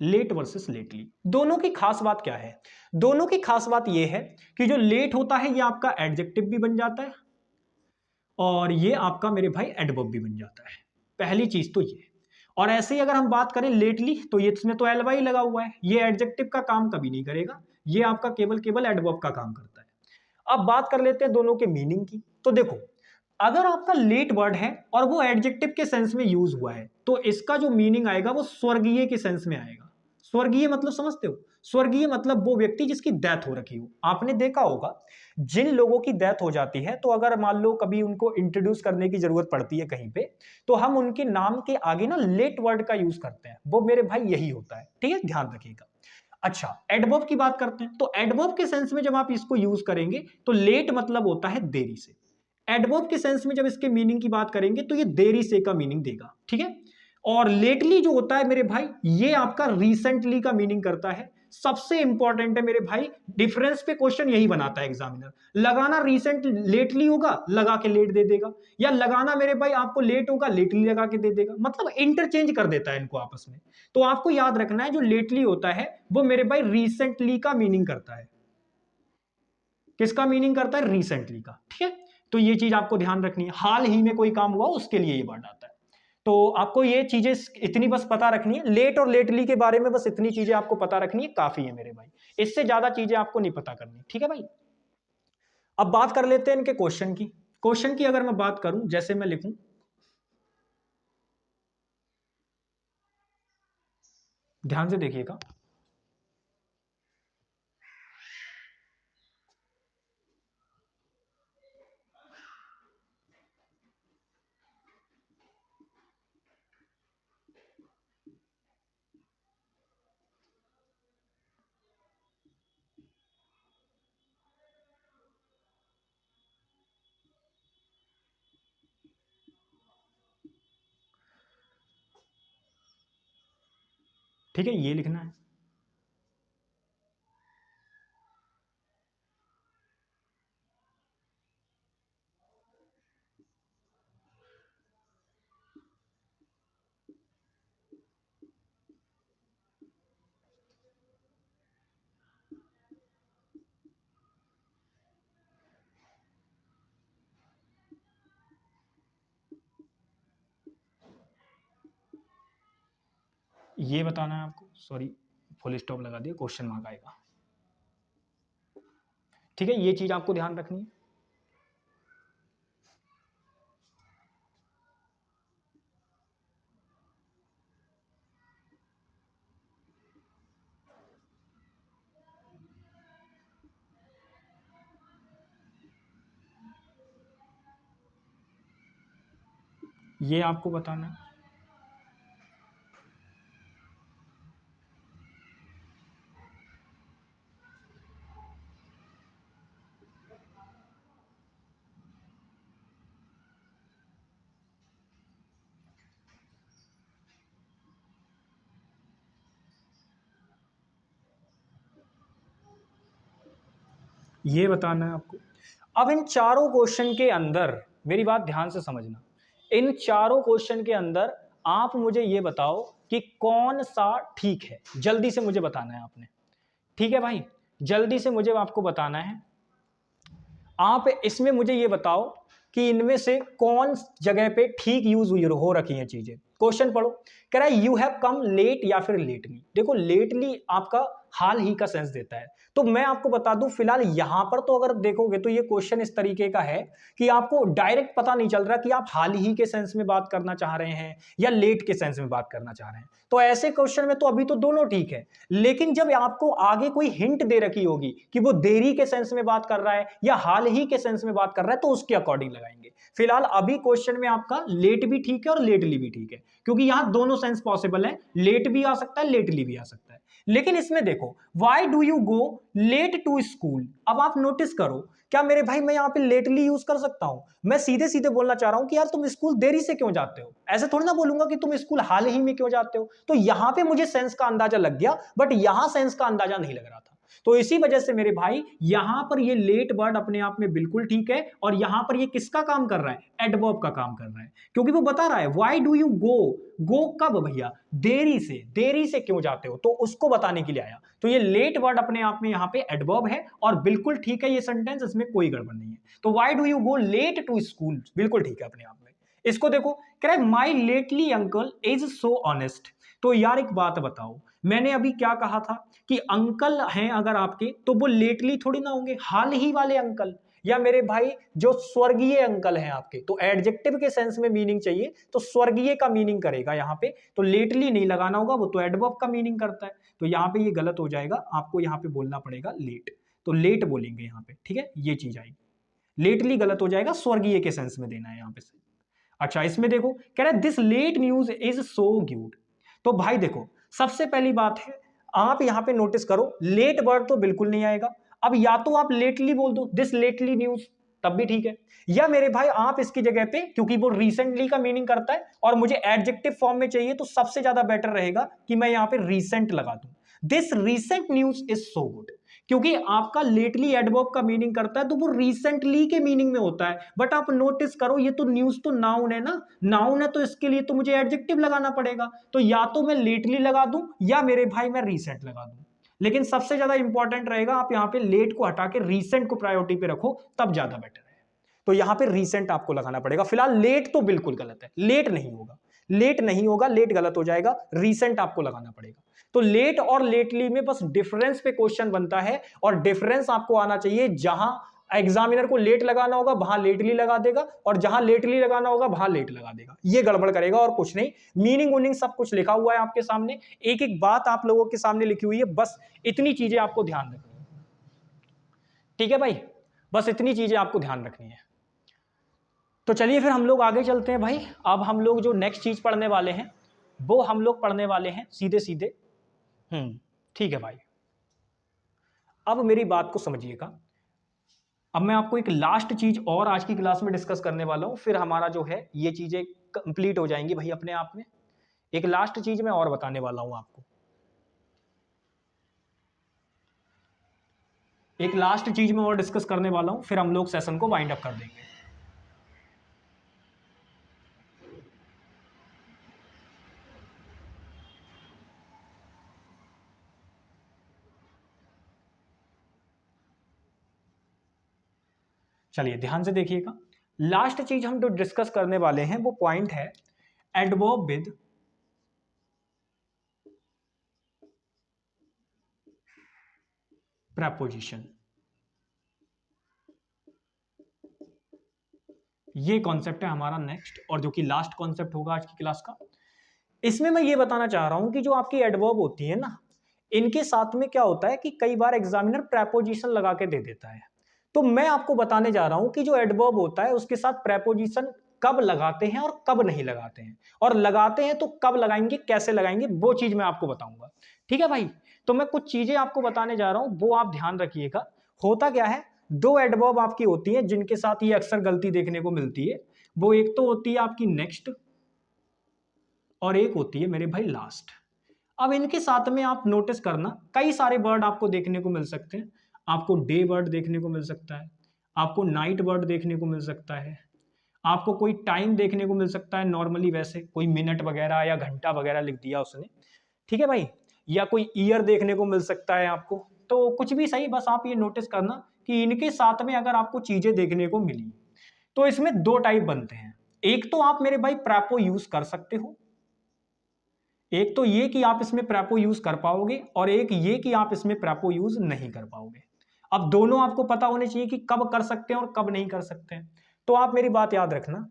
लेट वर्सेस लेटली, दोनों की खास बात क्या है? दोनों की खास बात यह है कि जो लेट होता है ये आपका एडजेक्टिव भी बन जाता है, और ये आपका मेरे भाई एडवर्ब भी बन जाता है। पहली चीज तो ये। और ऐसे ही अगर हम बात करें लेटली, तो ये इसमें तो एल वाई लगा हुआ है, ये एडजेक्टिव का काम कभी नहीं करेगा, ये आपका केवल केवल एडवर्ब का काम करता है। अब बात कर लेते हैं दोनों के मीनिंग की। तो देखो, अगर आपका लेट वर्ड है और वो एडजेक्टिव के सेंस में यूज हुआ है, तो इसका जो मीनिंग आएगा वो स्वर्गीय के सेंस में आएगा। स्वर्गीय मतलब समझते हो? स्वर्गीय मतलब वो व्यक्ति जिसकी डेथ हो रखी हो। आपने देखा होगा, जिन लोगों की डेथ हो जाती है, तो अगर मान लो कभी उनको इंट्रोड्यूस करने की जरूरत पड़ती है कहीं पे, तो हम उनके नाम के आगे ना लेट वर्ड का यूज करते हैं। वो मेरे भाई यही होता है, ठीक है, ध्यान रखिएगा। अच्छा, एडवर्ब की बात करते हैं। तो एडवर्ब के सेंस में जब आप इसको यूज करेंगे, तो लेट मतलब होता है देरी से। एडवर्ब के सेंस में जब इसके मीनिंग की बात करेंगे, तो ये देरी से का मीनिंग देगा, ठीक है। और लेटली जो होता है मेरे भाई, ये आपका रिसेंटली का मीनिंग करता है। सबसे इंपॉर्टेंट है मेरे भाई, डिफरेंस पे क्वेश्चन यही बनाता है एग्जामिनर। लगाना रिसेंट लेटली होगा, लगा के लेट दे देगा, या लगाना मेरे भाई आपको लेट होगा, लेटली लगा के दे देगा, मतलब इंटरचेंज कर देता है इनको आपस में। तो आपको याद रखना है, जो लेटली होता है वो मेरे भाई रिसेंटली का मीनिंग करता है। किसका मीनिंग करता है? रिसेंटली का, ठीक है। तो ये चीज आपको ध्यान रखनी है, हाल ही में कोई काम हुआ उसके लिए ये वर्ड आता है। तो आपको ये चीजें इतनी बस पता रखनी है, लेट और लेटली के बारे में बस इतनी चीजें आपको पता रखनी है, काफी है मेरे भाई। इससे ज्यादा चीजें आपको नहीं पता करनी, ठीक है भाई। अब बात कर लेते हैं इनके क्वेश्चन की। क्वेश्चन की अगर मैं बात करूं, जैसे मैं लिखूं, ध्यान से देखिएगा। ठीक है, ये लिखना है। ये बताना है आपको, सॉरी, फुल स्टॉप लगा दिया, क्वेश्चन मार्क आएगा। ठीक है, ये चीज आपको ध्यान रखनी है। ये आपको बताना है। ये बताना है आपको। अब इन चारों क्वेश्चन के अंदर मेरी बात ध्यान से समझना, इन चारों क्वेश्चन के अंदर आप मुझे ये बताओ कि कौन सा ठीक है, जल्दी से मुझे बताना है आपने। ठीक है भाई, जल्दी से मुझे आपको बताना है। आप इसमें मुझे ये बताओ कि इनमें से कौन जगह पे ठीक यूज हुई हो रखी हैं चीजें। क्वेश्चन पढ़ो, कह रहा है यू हैव कम लेट या फिर लेटली। देखो लेटली आपका हाल ही का सेंस देता है, तो मैं आपको बता दूं फिलहाल यहां पर तो अगर देखोगे तो ये क्वेश्चन इस तरीके का है कि आपको डायरेक्ट पता नहीं चल रहा कि आप हाल ही के सेंस में बात करना चाह रहे हैं या लेट के सेंस में बात करना चाह रहे हैं। तो ऐसे क्वेश्चन में तो अभी तो दोनों ठीक है, लेकिन जब आपको आगे कोई हिंट दे रखी होगी कि वो देरी के सेंस में बात कर रहा है या हाल ही के सेंस में बात कर रहा है, तो उसके अकॉर्डिंग लगाएंगे। फिलहाल अभी क्वेश्चन में आपका लेट भी ठीक है और लेटली भी ठीक है, क्योंकि यहां दोनों सेंस पॉसिबल है, लेट भी आ सकता है लेटली भी आ सकता है। लेकिन इसमें देखो, why do you go late to school. अब आप नोटिस करो, क्या मेरे भाई मैं यहां पे लेटली यूज कर सकता हूं? मैं सीधे सीधे बोलना चाह रहा हूं कि यार तुम स्कूल देरी से क्यों जाते हो, ऐसे थोड़ी ना बोलूंगा कि तुम स्कूल हाल ही में क्यों जाते हो। तो यहां पे मुझे सेंस का अंदाजा लग गया, बट यहां सेंस का अंदाजा नहीं लग रहा था। तो इसी वजह से मेरे भाई यहां पर ये लेट वर्ड अपने आप में बिल्कुल ठीक है, और यहां पर ये किसका काम कर रहा है? एडवर्ब का काम कर रहा है, क्योंकि वो बता रहा है व्हाई डू यू गो। गो कब भैया? देरी से। देरी से क्यों जाते हो, तो उसको बताने के लिए आया। तो ये लेट वर्ड अपने आप में यहां पे एडवर्ब है और बिल्कुल ठीक है ये सेंटेंस, इसमें कोई गड़बड़ नहीं है। तो why do you go late to school बिल्कुल ठीक है अपने आप में। इसको देखो, कह रहा है my lately uncle is so honest. तो यार एक बात बताओ, मैंने अभी क्या कहा था कि अंकल हैं अगर आपके तो वो लेटली थोड़ी ना होंगे, हाल ही वाले अंकल, या मेरे भाई जो स्वर्गीय अंकल हैं आपके, तो एडजेक्टिव के सेंस में मीनिंग चाहिए तो स्वर्गीय का मीनिंग करेगा यहां पे, तो लेटली नहीं लगाना होगा, वो तो एडवर्ब का मीनिंग करता है। तो यहां पे ये गलत हो जाएगा, आपको यहां पे बोलना पड़ेगा लेट, तो लेट बोलेंगे यहां पे, ठीक है, ये चीज आएगी। लेटली गलत हो जाएगा, स्वर्गीय के सेंस में देना है यहां पे से। अच्छा इसमें देखो, कह रहा है this late news is so good. तो भाई देखो, सबसे पहली बात है, आप यहां पे नोटिस करो, लेट वर्ड तो बिल्कुल नहीं आएगा। अब या तो आप लेटली बोल दो, दिस लेटली न्यूज, तब भी ठीक है, या मेरे भाई आप इसकी जगह पे, क्योंकि वो रिसेंटली का मीनिंग करता है और मुझे एडजेक्टिव फॉर्म में चाहिए, तो सबसे ज्यादा बेटर रहेगा कि मैं यहां पे रिसेंट लगा दूं, this recent news is so good. क्योंकि आपका लेटली एडवर्ब का मीनिंग करता है तो वो रिसेंटली के मीनिंग में होता है, बट आप नोटिस करो ये तो न्यूज तो नाउन है ना, नाउन है, तो इसके लिए तो मुझे एडजेक्टिव लगाना पड़ेगा, तो या तो मैं लेटली लगा दूं या मेरे भाई मैं रिसेंट लगा दूं। लेकिन सबसे ज्यादा इंपॉर्टेंट रहेगा आप यहां पे लेट को हटा के रिसेंट को प्रायोरिटी पे रखो, तब ज्यादा बेटर है। तो यहां पे रिसेंट आपको लगाना पड़ेगा। फिलहाल लेट तो बिल्कुल गलत है, लेट नहीं होगा, लेट नहीं होगा, लेट गलत हो जाएगा, रिसेंट आपको लगाना पड़ेगा। तो लेट और लेटली में बस डिफरेंस पे क्वेश्चन बनता है, और डिफरेंस आपको आना चाहिए, जहां एग्जामिनर को लेट लगाना होगा वहां लेटली लगा देगा, और जहां लेटली लगाना होगा वहां लेट लगा देगा, ये गड़बड़ करेगा और कुछ नहीं। मीनिंग वीनिंग सब कुछ लिखा हुआ है आपके सामने, एक एक बात आप लोगों के सामने लिखी हुई है, बस इतनी चीजें आपको ध्यान रखनी है। ठीक है भाई, बस इतनी चीजें आपको ध्यान रखनी है। तो चलिए फिर हम लोग आगे चलते हैं भाई। अब हम लोग जो नेक्स्ट चीज पढ़ने वाले हैं वो हम लोग पढ़ने वाले हैं सीधे सीधे। ठीक है भाई, अब मेरी बात को समझिएगा। अब मैं आपको एक लास्ट चीज और आज की क्लास में डिस्कस करने वाला हूं, फिर हमारा जो है ये चीजें कंप्लीट हो जाएंगी भाई अपने आप में। एक लास्ट चीज मैं और बताने वाला हूं आपको, एक लास्ट चीज मैं और डिस्कस करने वाला हूं, फिर हम लोग सेशन को वाइंड अप कर देंगे। चलिए ध्यान से देखिएगा, लास्ट चीज हम जो डिस्कस करने वाले हैं वो पॉइंट है एडवर्ब विद प्रेपोजिशन। ये कॉन्सेप्ट है हमारा नेक्स्ट, और जो कि लास्ट कॉन्सेप्ट होगा आज की क्लास का। इसमें मैं ये बताना चाह रहा हूं कि जो आपकी एडवर्ब होती है ना, इनके साथ में क्या होता है कि कई बार एग्जामिनर प्रेपोजिशन लगा के दे देता है। तो मैं आपको बताने जा रहा हूं कि जो एडवर्ब होता है उसके साथ प्रेपोजिशन कब लगाते हैं और कब नहीं लगाते हैं, और लगाते हैं तो कब लगाएंगे, कैसे लगाएंगे, वो चीज मैं आपको बताऊंगा। ठीक है भाई, तो मैं कुछ चीजें आपको बताने जा रहा हूं, वो आप ध्यान रखिएगा। होता क्या है, दो एडवर्ब आपकी होती है जिनके साथ ये अक्सर गलती देखने को मिलती है। वो एक तो होती है आपकी नेक्स्ट, और एक होती है मेरे भाई लास्ट। अब इनके साथ में आप नोटिस करना, कई सारे वर्ड आपको देखने को मिल सकते हैं। आपको डे वर्ड देखने को मिल सकता है, आपको नाइट वर्ड देखने को मिल सकता है, आपको कोई टाइम देखने को मिल सकता है, नॉर्मली वैसे कोई मिनट वगैरह या घंटा वगैरह लिख दिया उसने, ठीक है भाई, या कोई ईयर देखने को मिल सकता है आपको। तो कुछ भी सही, बस आप ये नोटिस करना कि इनके साथ में अगर आपको चीजें देखने को मिली तो इसमें दो टाइप बनते हैं। एक तो आप मेरे भाई प्रेपो यूज कर सकते हो, एक तो ये कि आप इसमें प्रेपो यूज कर पाओगे, और एक ये कि आप इसमें प्रेपो यूज नहीं कर पाओगे। अब दोनों आपको पता होने चाहिए कि कब कर सकते हैं और कब नहीं कर सकते हैं। तो आप मेरी बात याद रखना,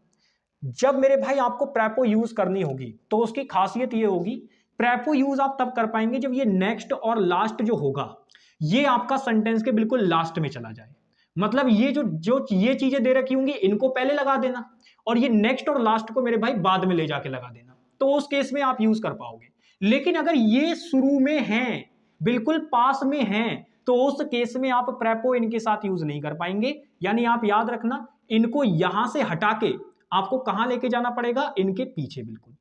जब मेरे भाई आपको प्रेपो यूज करनी होगी तो उसकी खासियत ये होगी, प्रेपो यूज आप तब कर पाएंगे जब ये नेक्स्ट और लास्ट जो होगा ये आपका सेंटेंस के बिल्कुल लास्ट में चला जाए। मतलब ये जो जो ये चीजें दे रखी होंगी इनको पहले लगा देना, और ये नेक्स्ट और लास्ट को मेरे भाई बाद में ले जाके लगा देना, तो उस केस में आप यूज कर पाओगे। लेकिन अगर ये शुरू में है, बिल्कुल पास में है, तो उस केस में आप प्रेपो इनके साथ यूज नहीं कर पाएंगे। यानी आप याद रखना, इनको यहां से हटा के आपको कहां लेके जाना पड़ेगा, इनके पीछे बिल्कुल।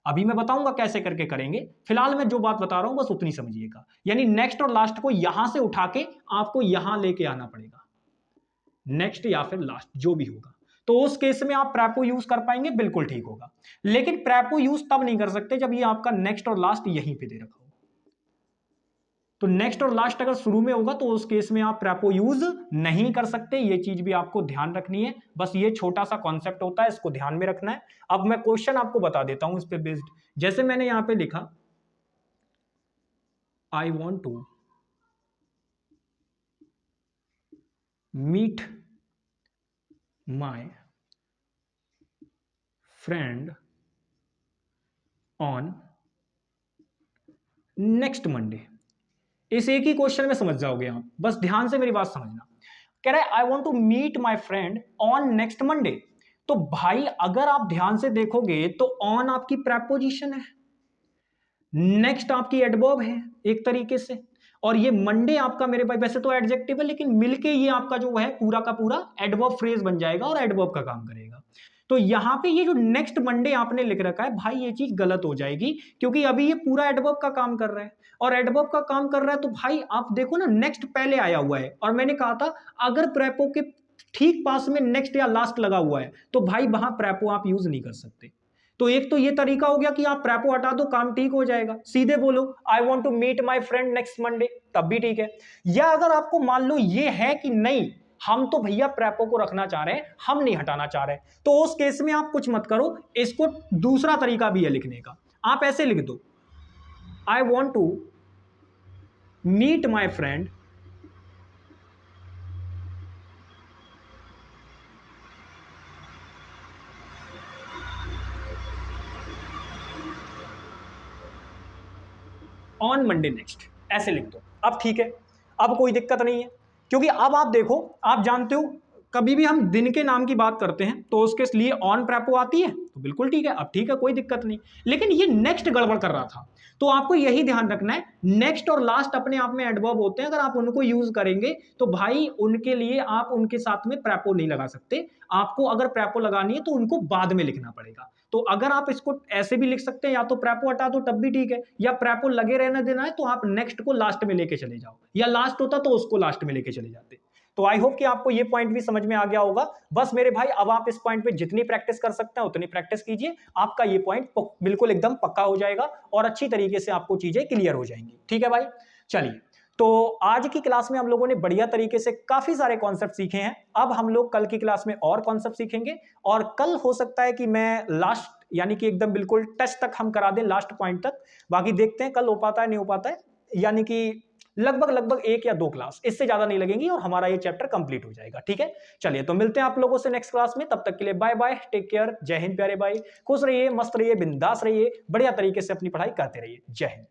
अभी मैं बताऊंगा कैसे करके करेंगे, फिलहाल मैं जो बात बता रहा हूं बस उतनी समझिएगा। यानी नेक्स्ट और लास्ट को यहां से उठा के आपको यहां लेके आना पड़ेगा, नेक्स्ट या फिर लास्ट जो भी होगा। तो उस केस में आप प्रेपो यूज कर पाएंगे, बिल्कुल ठीक होगा। लेकिन प्रेपो यूज तब नहीं कर सकते जब ये आपका नेक्स्ट और लास्ट यहीं पे दे रखा हो। तो नेक्स्ट और लास्ट अगर शुरू में होगा तो उस केस में आप प्रेपो यूज नहीं कर सकते। ये चीज भी आपको ध्यान रखनी है, बस ये छोटा सा कॉन्सेप्ट होता है, इसको ध्यान में रखना है। अब मैं क्वेश्चन आपको बता देता हूं इस पे बेस्ड। जैसे मैंने यहां पे लिखा, I want to meet my friend on next Monday. इस एक ही क्वेश्चन में समझ जाओगे आप, बस ध्यान से मेरी बात समझना। कह रहा है I want to meet my friend on next Monday. तो भाई अगर आप ध्यान से देखोगे तो ऑन आपकी प्रेपोजिशन है, नेक्स्ट आपकी एडवर्ब है एक तरीके से, और ये मंडे आपका मेरे भाई वैसे तो एडजेक्टिव है, लेकिन मिलके ये आपका जो है पूरा का पूरा एडवर्ब फ्रेज बन जाएगा और एडवर्ब का काम करेगा। तो यहां पे ये जो नेक्स्ट मंडे आपने लिख रखा है भाई, ये चीज गलत हो जाएगी, क्योंकि अभी ये पूरा एडवर्ब का काम कर रहा है, और एडवर्ब का काम कर रहा है तो भाई आप देखो ना, नेक्स्ट पहले आया हुआ है, और मैंने कहा था अगर प्रेपो के ठीक पास में नेक्स्ट या लास्ट लगा हुआ है तो भाई वहां प्रेपो आप यूज नहीं कर सकते। तो एक तो ये तरीका हो गया कि आप प्रेपो हटा दो, काम ठीक हो जाएगा, सीधे बोलो I want to meet my friend next Monday, तब भी ठीक है। या अगर आपको मान लो ये है कि नहीं, हम तो भैया प्रेपो को रखना चाह रहे हैं, हम नहीं हटाना चाह रहे, तो उस केस में आप कुछ मत करो, इसको दूसरा तरीका भी है लिखने का। आप ऐसे लिख दो, I want to meet my friend on Monday next, ऐसे लिख दो। अब ठीक है, अब कोई दिक्कत नहीं है, क्योंकि अब आप देखो, आप जानते हो कभी भी हम दिन के नाम की बात करते हैं तो उसके लिए ऑन प्रेपो आती है, तो बिल्कुल ठीक है, अब ठीक है, कोई दिक्कत नहीं। लेकिन ये नेक्स्ट गड़बड़ कर रहा था, तो आपको यही ध्यान रखना है, नेक्स्ट और लास्ट अपने आप में एडवर्ब होते हैं, अगर आप उनको यूज करेंगे तो भाई उनके लिए आप उनके साथ में प्रेपो नहीं लगा सकते। आपको अगर प्रेपो लगानी है तो उनको बाद में लिखना पड़ेगा। तो अगर आप इसको ऐसे भी लिख सकते हैं, या तो प्रेपो हटा दो तब भी ठीक है, या प्रेपो लगे रहने देना है तो आप नेक्स्ट को लास्ट में लेके चले जाओ, या लास्ट होता तो उसको लास्ट में लेके चले जाते। तो आई होप कि आपको ये पॉइंट भी समझ में आ गया होगा। बस मेरे भाई अब आप इस पॉइंट पे जितनी प्रैक्टिस कर सकते हैं उतनी प्रैक्टिस कीजिए, आपका ये पॉइंट बिल्कुल एकदम पक्का हो जाएगा और अच्छी तरीके से आपको चीजें क्लियर हो जाएंगी। ठीक है भाई, चलिए, तो आज की क्लास में हम लोगों ने बढ़िया तरीके से काफी सारे कॉन्सेप्ट सीखे हैं। अब हम लोग कल की क्लास में और कॉन्सेप्ट सीखेंगे, और कल हो सकता है कि मैं लास्ट यानी कि एकदम बिल्कुल टच तक हम करा दें, लास्ट पॉइंट तक। बाकी देखते हैं कल हो पाता है नहीं हो पाता है, यानी कि लगभग 1 या 2 क्लास, इससे ज्यादा नहीं लगेंगी और हमारा ये चैप्टर कंप्लीट हो जाएगा। ठीक है, चलिए तो मिलते हैं आप लोगों से नेक्स्ट क्लास में, तब तक के लिए बाय बाय, टेक केयर, जय हिंद प्यारे भाई, खुश रहिए, मस्त रहिए, बिंदास रहिए, बढ़िया तरीके से अपनी पढ़ाई करते रहिए। जय हिंद।